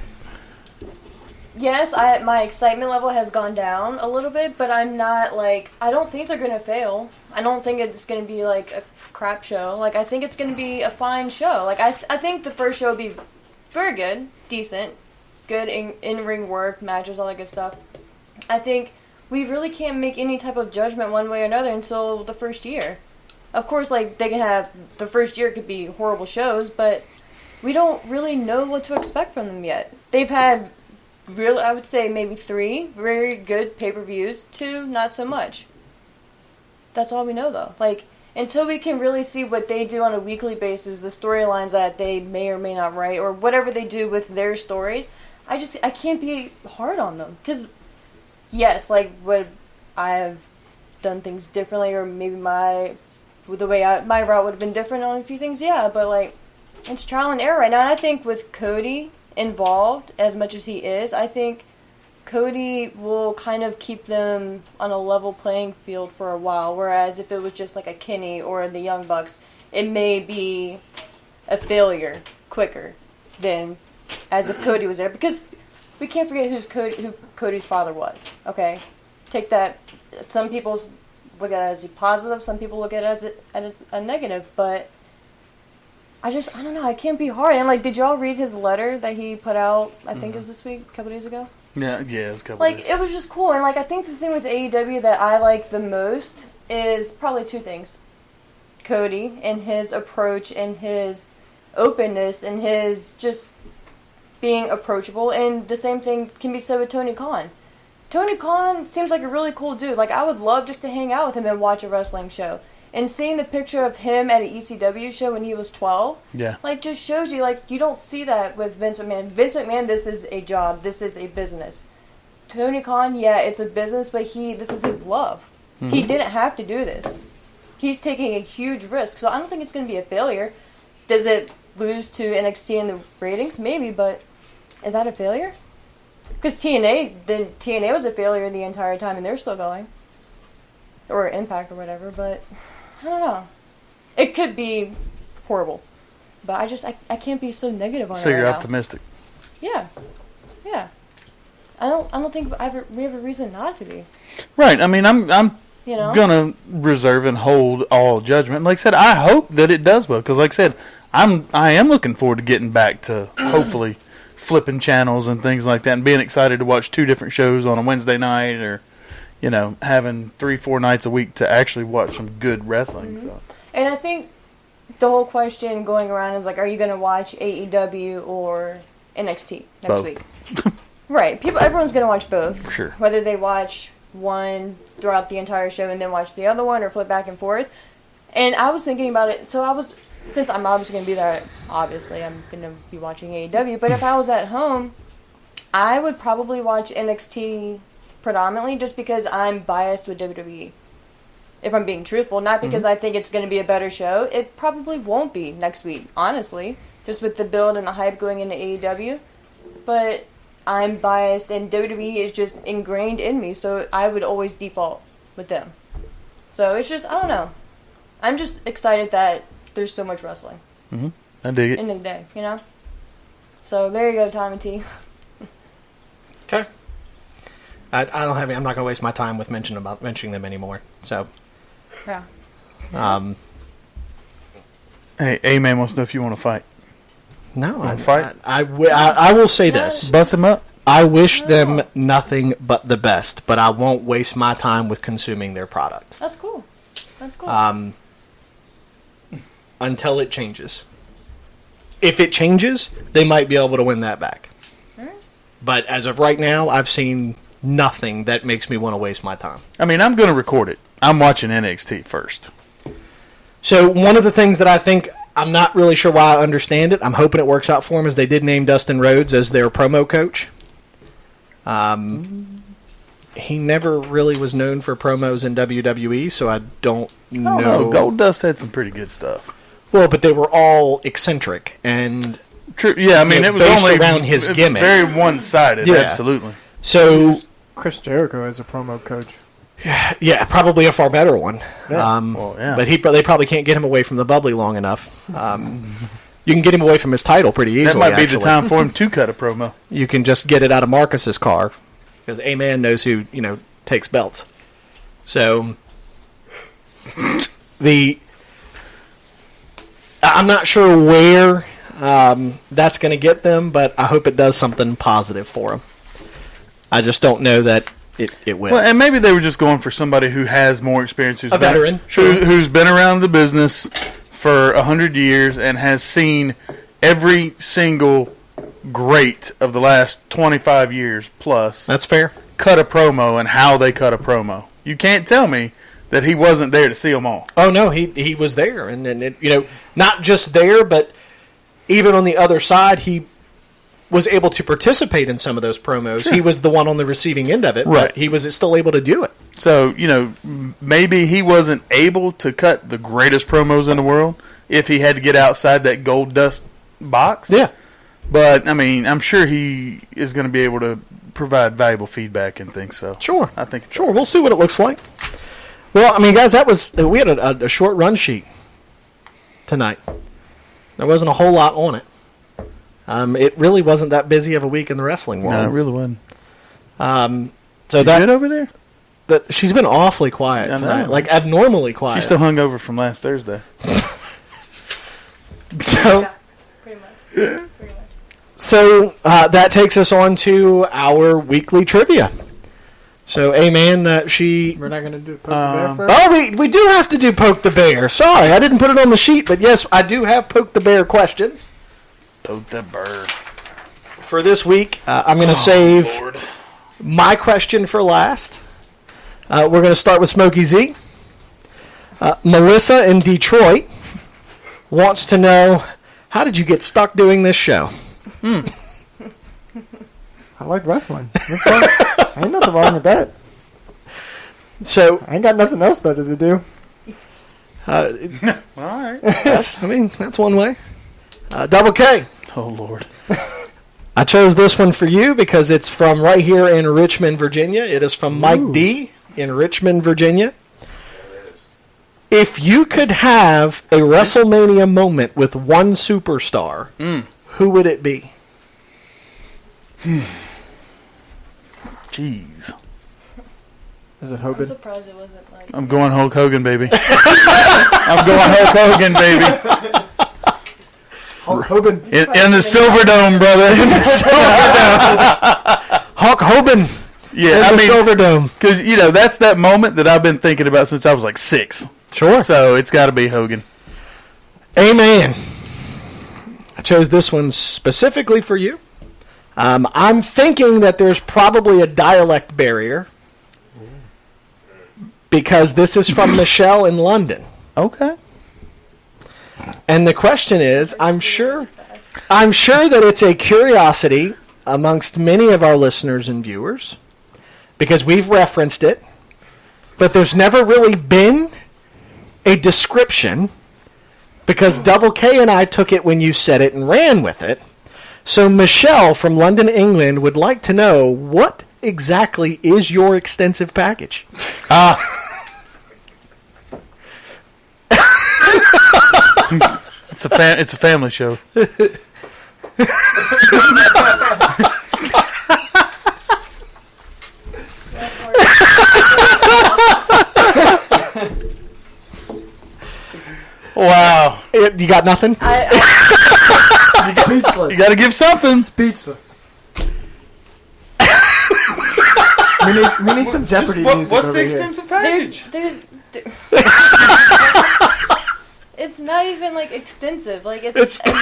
yes, my excitement level has gone down a little bit, but I'm not like I don't think they're gonna fail. I don't think it's gonna be like a crap show. Like, I think it's gonna be a fine show. Like, I think the first show will be very good, decent, good in ring work, matches, all that good stuff. I think we really can't make any type of judgment one way or another until the first year. Of course, like, they can have, the first year could be horrible shows, but we don't really know what to expect from them yet. They've had, I would say maybe 3 very good pay-per-views, 2 not so much. That's all we know, though. Like, until we can really see what they do on a weekly basis, the storylines that they may or may not write, or whatever they do with their stories, I can't be hard on them. Because, yes, like, would I have done things differently, or maybe my route would have been different on a few things, yeah, but like it's trial and error right now. And I think with Cody involved as much as he is, I think Cody will kind of keep them on a level playing field for a while, whereas if it was just like a Kenny or the Young Bucks, it may be a failure quicker than as if Cody was there, because we can't forget who Cody's father was. Okay, take that. Some people's look at it as a positive, some people look at it as a negative, but I don't know, I can't be hard. And like, did y'all read his letter that he put out, I think it was this week, a couple days ago? Yeah, it was a couple Like, days. it was just cool, and like, I think the thing with AEW that I like the most is probably 2 things. Cody, and his approach, and his openness, and his just being approachable, and the same thing can be said with Tony Khan. Tony Khan seems like a really cool dude. Like, I would love just to hang out with him and watch a wrestling show. And seeing the picture of him at an ECW show when he was 12, Yeah. like, just shows you, like, you don't see that with Vince McMahon. Vince McMahon, this is a job. This is a business. Tony Khan, yeah, it's a business, but this is his love. Mm-hmm. He didn't have to do this. He's taking a huge risk, so I don't think it's going to be a failure. Does it lose to NXT in the ratings? Maybe, but is that a failure? Because TNA was a failure the entire time, and they're still going. Or Impact or whatever, but I don't know. It could be horrible. But I can't be so negative on it. So you're right optimistic. now. Yeah. I don't think we have a reason not to be. Right. I mean, I'm You know? gonna reserve and hold all judgment. Like I said, I hope that it does well, because like I said, I am looking forward to getting back to hopefully flipping channels and things like that, and being excited to watch 2 different shows on a Wednesday night, or having 3-4 nights a week to actually watch some good wrestling. Mm-hmm. So. And I think the whole question going around is like, are you going to watch AEW or NXT next Both. week? Right. Everyone's going to watch both. Sure. Whether they watch one throughout the entire show and then watch the other one, or flip back and forth. And I was thinking about it. So since I'm obviously going to be there, obviously I'm going to be watching AEW. But if I was at home, I would probably watch NXT predominantly, just because I'm biased with WWE. If I'm being truthful, not because I think it's going to be a better show. It probably won't be next week, honestly. Just with the build and the hype going into AEW. but I'm biased, and WWE is just ingrained in me, so I would always default with them. So it's just, I don't know. I'm just excited that there's so much wrestling. Mm-hmm. I dig it. In the day, you know? So there you go, Tom and T. Okay. I don't have any, I'm not going to waste my time with mentioning them anymore. So, Yeah. Hey, A-Man wants to know if you want to fight. No, Fight? I will say this. Bust him up. I wish them nothing but the best, but I won't waste my time with consuming their product. That's cool. That's cool. Until it changes. If it changes, they might be able to win that back. All right. But as of right now, I've seen nothing that makes me want to waste my time. I mean, I'm going to record it. I'm watching NXT first. So one of the things that I think, I'm not really sure why I understand it, I'm hoping it works out for them, is they did name Dustin Rhodes as their promo coach. He never really was known for promos in WWE, so I don't know. Goldust had some pretty good stuff. Well, but they were all eccentric and True. Yeah, I mean, it was based only around his gimmick. Very one-sided. Yeah. Absolutely. So Chris Jericho as a promo coach. yeah, probably a far better one. Yeah. Well, yeah. But they probably can't get him away from the bubbly long enough. You can get him away from his title pretty easily. That might be actually. the time for him to cut a promo. You can just get it out of Marcus's car because A-Man knows who takes belts. So I'm not sure where that's going to get them, but I hope it does something positive for them. I just don't know that it will. Well, and maybe they were just going for somebody who has more experience, who's A veteran, sure. who's been around the business for 100 years and has seen every single great of the last 25 years plus. That's fair. Cut a promo and how they cut a promo. You can't tell me that he wasn't there to see them all. Oh no, he was there, and not just there, but even on the other side, he was able to participate in some of those promos. Sure. He was the one on the receiving end of it, Right. but he was still able to do it. So, maybe he wasn't able to cut the greatest promos in the world if he had to get outside that gold dust box. Yeah. But, I mean, I'm sure he is going to be able to provide valuable feedback and things. So, Sure. I think it's Sure, we'll see what it looks like. Well, I mean, guys, we had a short run sheet tonight. There wasn't a whole lot on it. It really wasn't that busy of a week in the wrestling world. No, it really wasn't. So You good over there? she's been awfully quiet I know. tonight, like abnormally quiet. She's still hungover from last Thursday. So, Yeah, pretty much. Pretty much. so that takes us on to our weekly trivia. So, A-Man, We're not going to do Poke the Bear first? Oh, we do have to do Poke the Bear. Sorry, I didn't put it on the sheet, but yes, I do have Poke the Bear questions. Poke the bird. For this week, I'm going to save my question for last. We're going to start with Smokey Z. Melissa in Detroit wants to know, how did you get stuck doing this show? I like wrestling. That's fun. Ain't nothing wrong with that. So, I ain't got nothing else better to do. All right. I mean, that's one way. Double K. Oh, Lord. I chose this one for you because it's from right here in Richmond, Virginia. It is from Mike D. in Richmond, Virginia. If you could have a WrestleMania moment with one superstar, who would it be? Jeez. Is it I'm Hogan? surprised it wasn't like. I'm going Hulk Hogan, baby. I'm going Hulk Hogan, baby. Hulk Hogan. In the Silver Dome, brother. Hulk Hogan Yeah, in I the mean, Silver Dome. because, that's that moment that I've been thinking about since I was like 6. Sure. So it's got to be Hogan. Amen. I chose this one specifically for you. I'm thinking that there's probably a dialect barrier because this is from Michelle in London. Okay. And the question is, I'm sure that it's a curiosity amongst many of our listeners and viewers because we've referenced it, but there's never really been a description because Double K and I took it when you said it and ran with it. So Michelle from London, England would like to know, what exactly is your extensive package? It's a family show. Wow. You got nothing? Speechless. You got to give something. Speechless. we need some Jeopardy music What's over the here. extensive package? It's not even like extensive. Like it's not,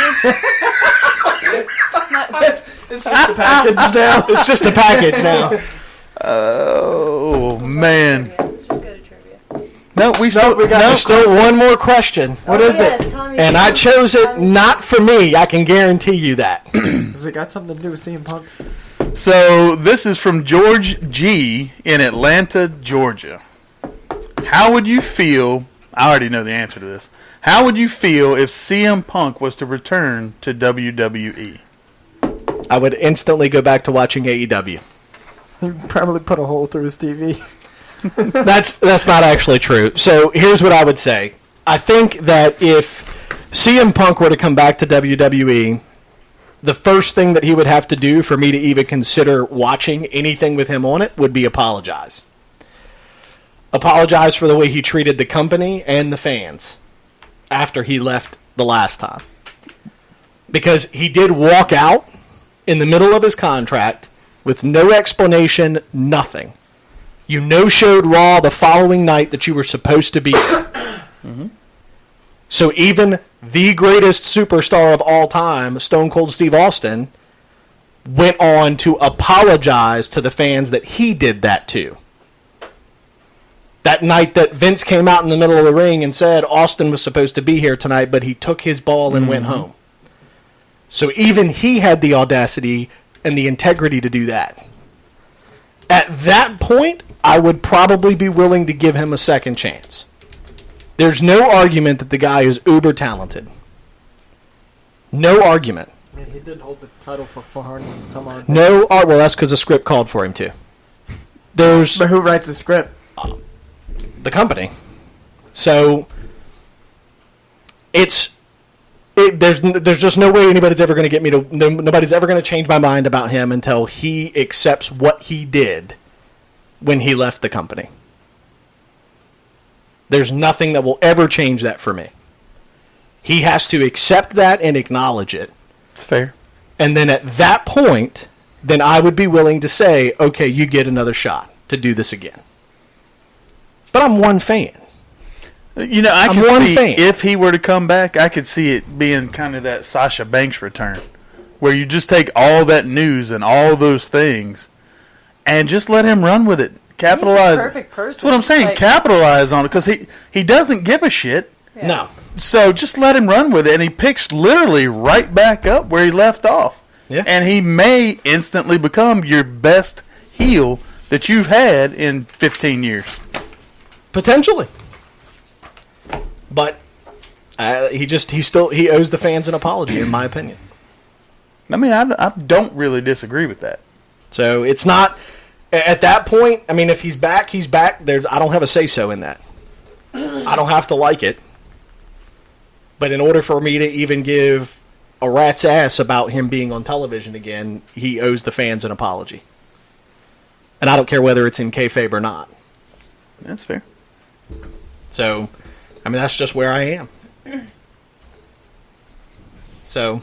It's just a package now. It's just a package now. Oh, man. Let's just go to trivia. No, we still we got There's still one more question. What is it? Yes, Tommy And I chose it not for me. I can guarantee you that. Has it got something to do with CM Punk? So this is from George G. in Atlanta, Georgia. How would you feel? I already know the answer to this. How would you feel if CM Punk was to return to WWE? I would instantly go back to watching AEW. He probably put a hole through his TV. That's not actually true. So here's what I would say. I think that if CM Punk were to come back to WWE, the first thing that he would have to do for me to even consider watching anything with him on it would be apologize. Apologize for the way he treated the company and the fans after he left the last time. Because he did walk out in the middle of his contract with no explanation, nothing. You no-showed Raw the following night that you were supposed to be there. Mm-hmm. So even the greatest superstar of all time, Stone Cold Steve Austin, went on to apologize to the fans that he did that to. That night that Vince came out in the middle of the ring and said Austin was supposed to be here tonight, but he took his ball and went home. So even he had the audacity and the integrity to do that. At that point, I would probably be willing to give him a second chance. There's no argument that the guy is uber talented. No argument. I mean, he did hold the title for 400 and some odd. No, well, that's because the script called for him to. There's But who writes the script? the company. So there's just no way anybody's ever going to get me to. Nobody's ever going to change my mind about him until he accepts what he did when he left the company. There's nothing that will ever change that for me. He has to accept that and acknowledge it. It's fair. And then at that point, then I would be willing to say, okay, you get another shot to do this again. But I'm one fan. You know, I I'm could one see fan. if he were to come back, I could see it being kind of that Sasha Banks return, where you just take all that news and all those things, and just let him run with it, capitalize. He's the perfect person. That's what I'm saying. Like, Capitalize on it because he doesn't give a shit. yeah. No. So just let him run with it, and he picks literally right back up where he left off. Yeah. And he may instantly become your best heel that you've had in 15 years. Potentially. But he owes the fans an apology, in my opinion. I mean, I don't really disagree with that. So it's not at that point. I mean, if he's back, he's back. I don't have a say-so in that. I don't have to like it. But in order for me to even give a rat's ass about him being on television again, he owes the fans an apology. And I don't care whether it's in kayfabe or not. That's fair. So, I mean, that's just where I am. So,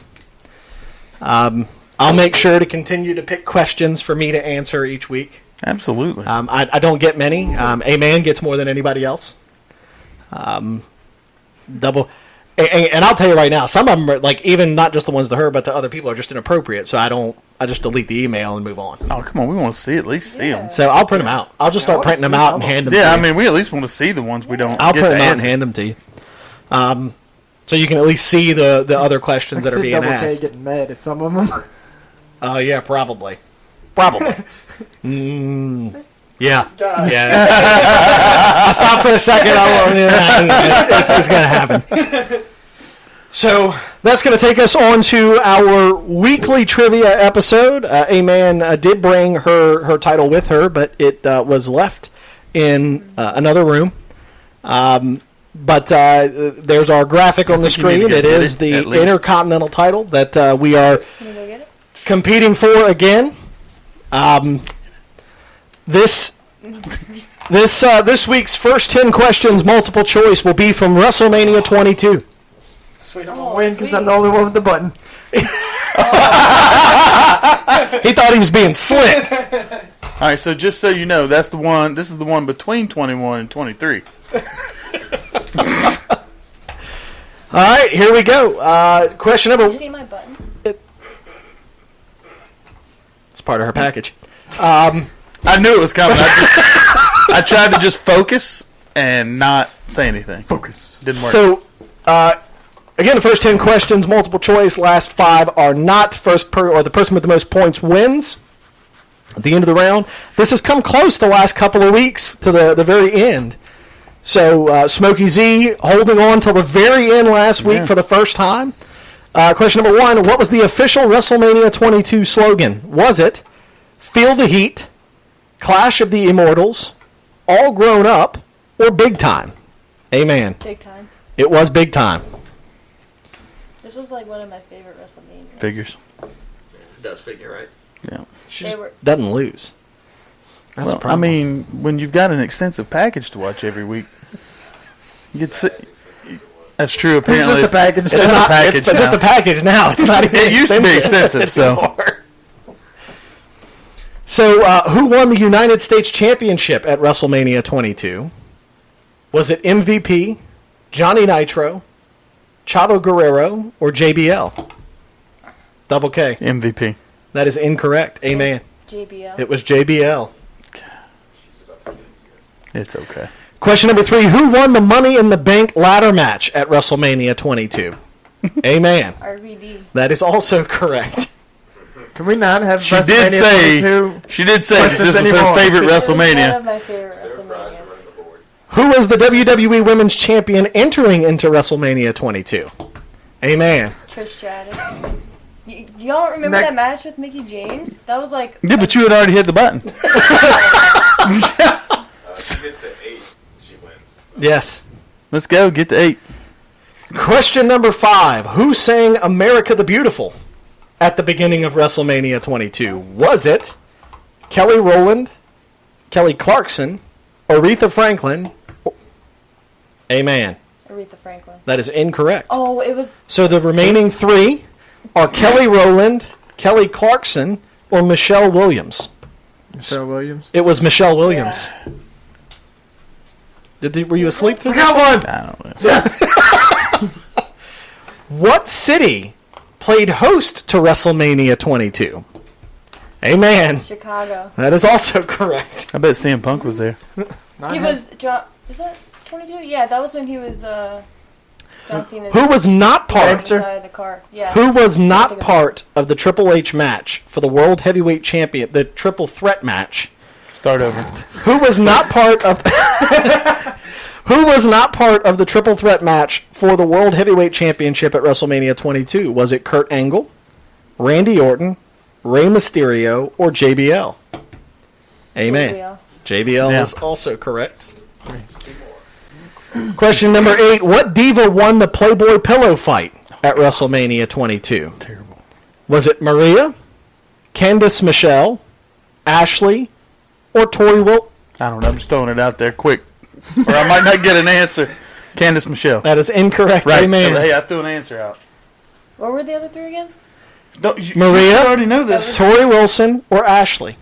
I'll make sure to continue to pick questions for me to answer each week. Absolutely. I don't get many. A-Man gets more than anybody else. Double. And I'll tell you right now, some of them are, like, even not just the ones to her, but to other people are just inappropriate. So I just delete the email and move on. Oh, come on. We want to at least see them. So I'll print them out. I'll just start printing them out and hand them to you. Yeah, I mean, we at least want to see the ones we don't I'll get print to them out and answer. hand them to you. So you can at least see the other questions that are being Double K asked. getting mad at some of them. Yeah, probably. Yeah. Yeah. I stopped for a second. It's going to happen. So, That's going to take us on to our weekly trivia episode. A man did bring her title with her, but it was left in another room. But there's our graphic on the screen. It is the Intercontinental title that we are competing for again. This week's first 10 questions, multiple choice, will be from WrestleMania 22. Sweet, I'm going to win because I'm the only one with the button. He thought he was being slick. All right, so just so you know, that's the one. This is the one between 21 and 23. All right, here we go. Question number. Can you see my button? It's part of her package. I knew it was coming. I tried to just focus and not say anything. Focus didn't work. So, again, the first 10 questions, multiple choice. Last 5 are not. The person with the most points wins at the end of the round. This has come close the last couple of weeks to the very end. So, Smokey Z holding on till the very end last week for the first time. Question number 1, what was the official WrestleMania 22 slogan? Was it Feel the Heat, Clash of the Immortals, All Grown Up, or Big Time? Amen. Big Time. It was Big Time. This was like one of my favorite WrestleManias. Figures. It does figure, right? Yeah. She just doesn't lose. That's Well, I mean, when you've got an extensive package to watch every week, you get that's true. Apparently, It's just a package. It's just a package. It's just a package now. It's not even It used to be extensive, so. anymore. So, who won the United States Championship at WrestleMania 22? Was it MVP, Johnny Nitro, Chavo Guerrero, or JBL? Double K. MVP. That is incorrect. Amen. JBL. It was JBL. It's okay. Question number 3. Who won the Money in the Bank ladder match at WrestleMania 22? Amen. RVD. That is also correct. Can we not have She did WrestleMania say 22? that this was her anymore? favorite It was one WrestleMania. of my favorite WrestleManias. Who was the WWE Women's Champion entering into WrestleMania 22? Amen. Trish Stratus. Y'all don't remember that match with Mickey James? That was like... Yeah, but you had already hit the button. She gets to 8, she wins. Yes. Let's go. Get to 8. Question number 5. Who sang America the Beautiful at the beginning of WrestleMania 22? Was it Kelly Rowland, Kelly Clarkson, Aretha Franklin? Amen. Aretha Franklin. That is incorrect. Oh, it was... So the remaining 3 are Kelly Rowland, Kelly Clarkson, or Michelle Williams. Michelle Williams. It was Michelle Williams. Were you asleep through I this? got one! I don't know. Yes! What city played host to WrestleMania 22? Amen. Chicago. That is also correct. I bet CM Punk was there. He was... Is that 22? Yeah, that was when he was... John Cena. Who was not part? Beside the car. Yeah. Who was not part of the Triple H match for the World Heavyweight Champion, the Triple Threat match? Start over. Who was not part of? Who was not part of the Triple Threat match for the World Heavyweight Championship at WrestleMania 22? Was it Kurt Angle, Randy Orton, Rey Mysterio, or JBL? Amen. JBL is also correct. Question number 8. What diva won the Playboy pillow fight at WrestleMania 22? Terrible. Was it Maria, Candice Michelle, Ashley, or Tori Wilson? I don't know. I'm just throwing it out there quick. Or I might not get an answer. Candice Michelle. That is incorrect. Right. Amen. Hey, I threw an answer out. What were the other 3 again? Maria, you already know this. Tori Wilson, or Ashley?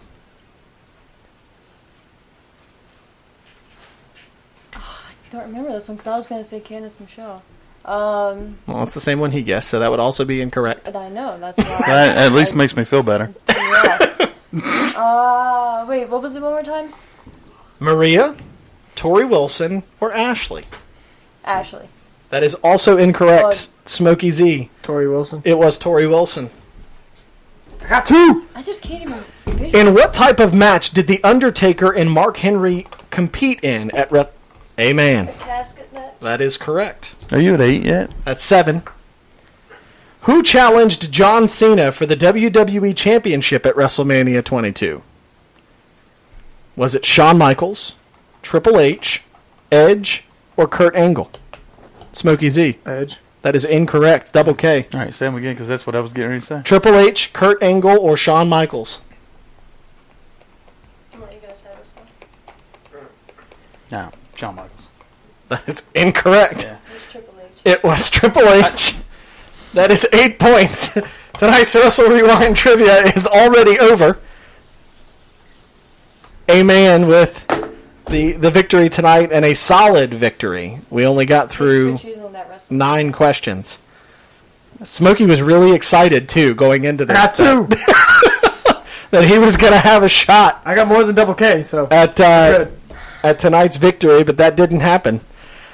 I don't remember this one because I was going to say Candice Michelle. Well, it's the same one he guessed, so that would also be incorrect. I know, that's why. That at least makes me feel better. Yeah. Wait, what was it one more time? Maria, Tori Wilson, or Ashley? Ashley. That is also incorrect. Smokey Z. Tori Wilson. It was Tori Wilson. I got 2! I just can't even visualize. In what type of match did The Undertaker and Mark Henry compete in at A Amen. casket match? That is correct. Are you at 8 yet? That's 7. Who challenged John Cena for the WWE Championship at WrestleMania 22? Was it Shawn Michaels, Triple H, Edge, or Kurt Angle? Smokey Z. Edge. That is incorrect. Double K. All right, say them again because that's what I was getting ready to say. Triple H, Kurt Angle, or Shawn Michaels? I'll let you guys have this one. No, Shawn Michaels. That is incorrect. Yeah. There's Triple H. It was Triple H. That is 8 points. Tonight's Wrestle Rewind trivia is already over. A man with the victory tonight, and a solid victory. We only got through Choosing that wrestling. 9 questions. Smokey was really excited, too, going into this. Not two. That he was going to have a shot I got more than double K, so. at Good. at tonight's victory, but that didn't happen.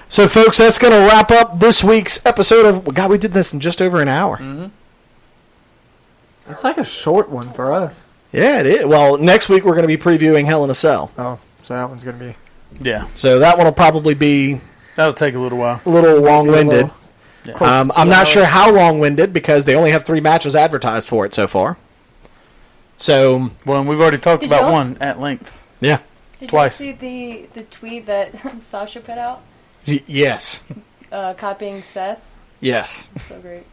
So, folks, that's going to wrap up this week's episode of... God, we did this in just over an hour. Mm-hmm. It's like a short one for us. Yeah, it is. Well, next week we're going to be previewing Hell in a Cell. Oh, so that one's going to be. Yeah, So that one will probably be that'll take a little while. a little long-winded. Yeah. Close to 2 I'm not sure hours. how long-winded because they only have 3 matches advertised for it so far. So, Well, and we've already talked Did about y'all one at length. yeah. Did Twice. you see the tweet that Sasha put out? Yes. Copying Seth? Yes. So great.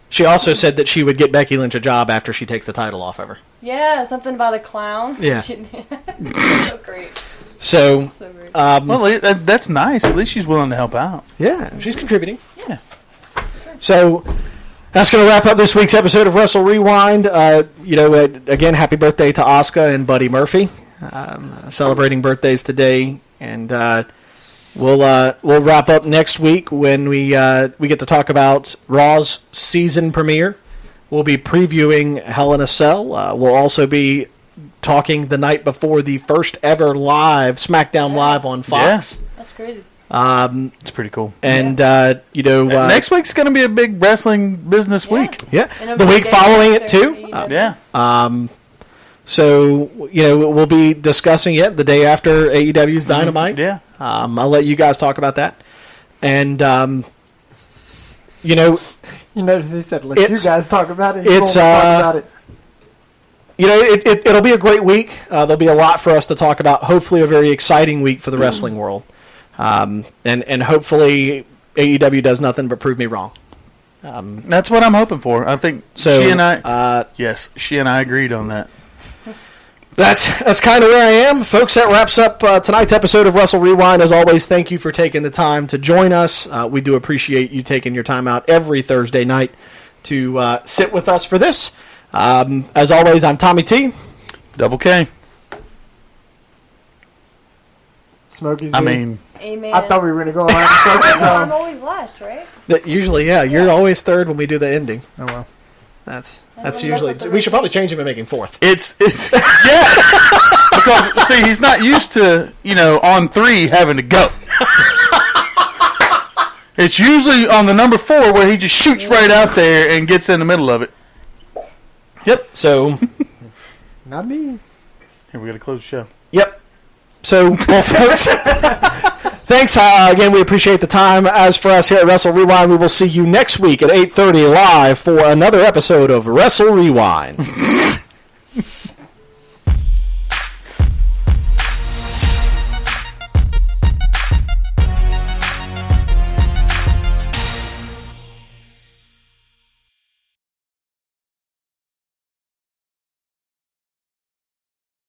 She also said that she would get Becky Lynch a job after she takes the title off of her. Yeah, something about a clown. Yeah. So great. So, So great. Well, that's nice. At least she's willing to help out. yeah, she's contributing. Yeah. So that's going to wrap up this week's episode of Wrestle Rewind. Again, happy birthday to Asuka and Buddy Murphy, celebrating birthdays today, and we'll wrap up next week when we get to talk about Raw's season premiere. We'll be previewing Hell in a Cell. We'll also be talking the night before the first ever live SmackDown Live on Fox. That's crazy. It's pretty cool. And Next week's going to be a big wrestling business Yeah. week. yeah, And it'll the be week day following it after too. AEW. Yeah. So we'll be discussing it the day after AEW's Dynamite. Yeah. I'll let you guys talk about that. And You notice he said, let It's- you guys talk about it. it's, He won't talk about it. it'll be a great week. There'll be a lot for us to talk about. Hopefully, a very exciting week for the wrestling world. And hopefully AEW does nothing but prove me wrong. That's what I'm hoping for. I think So she and I, she and I agreed on that. That's kind of where I am, folks. That wraps up tonight's episode of Wrestle Rewind. As always, thank you for taking the time to join us. We do appreciate you taking your time out every Thursday night to sit with us for this. As always, I'm Tommy T. Double K. Smokey's Amen. Amen. I thought we were going to go around the circle, I'm so. always last, right? Usually, yeah, you're always third when we do the ending. Oh, well. That's Everyone usually. mess up the We should probably change him and make him fourth. It's yeah. Because see, he's not used to on 3 having to go. It's usually on the number 4 where he just shoots right out there and gets in the middle of it. Yep. So, Not me. Here, we got to close the show. yep. So, well, folks, thanks again. We appreciate the time. As for us here at Wrestle Rewind, we will see you next week at 8:30 live for another episode of Wrestle Rewind.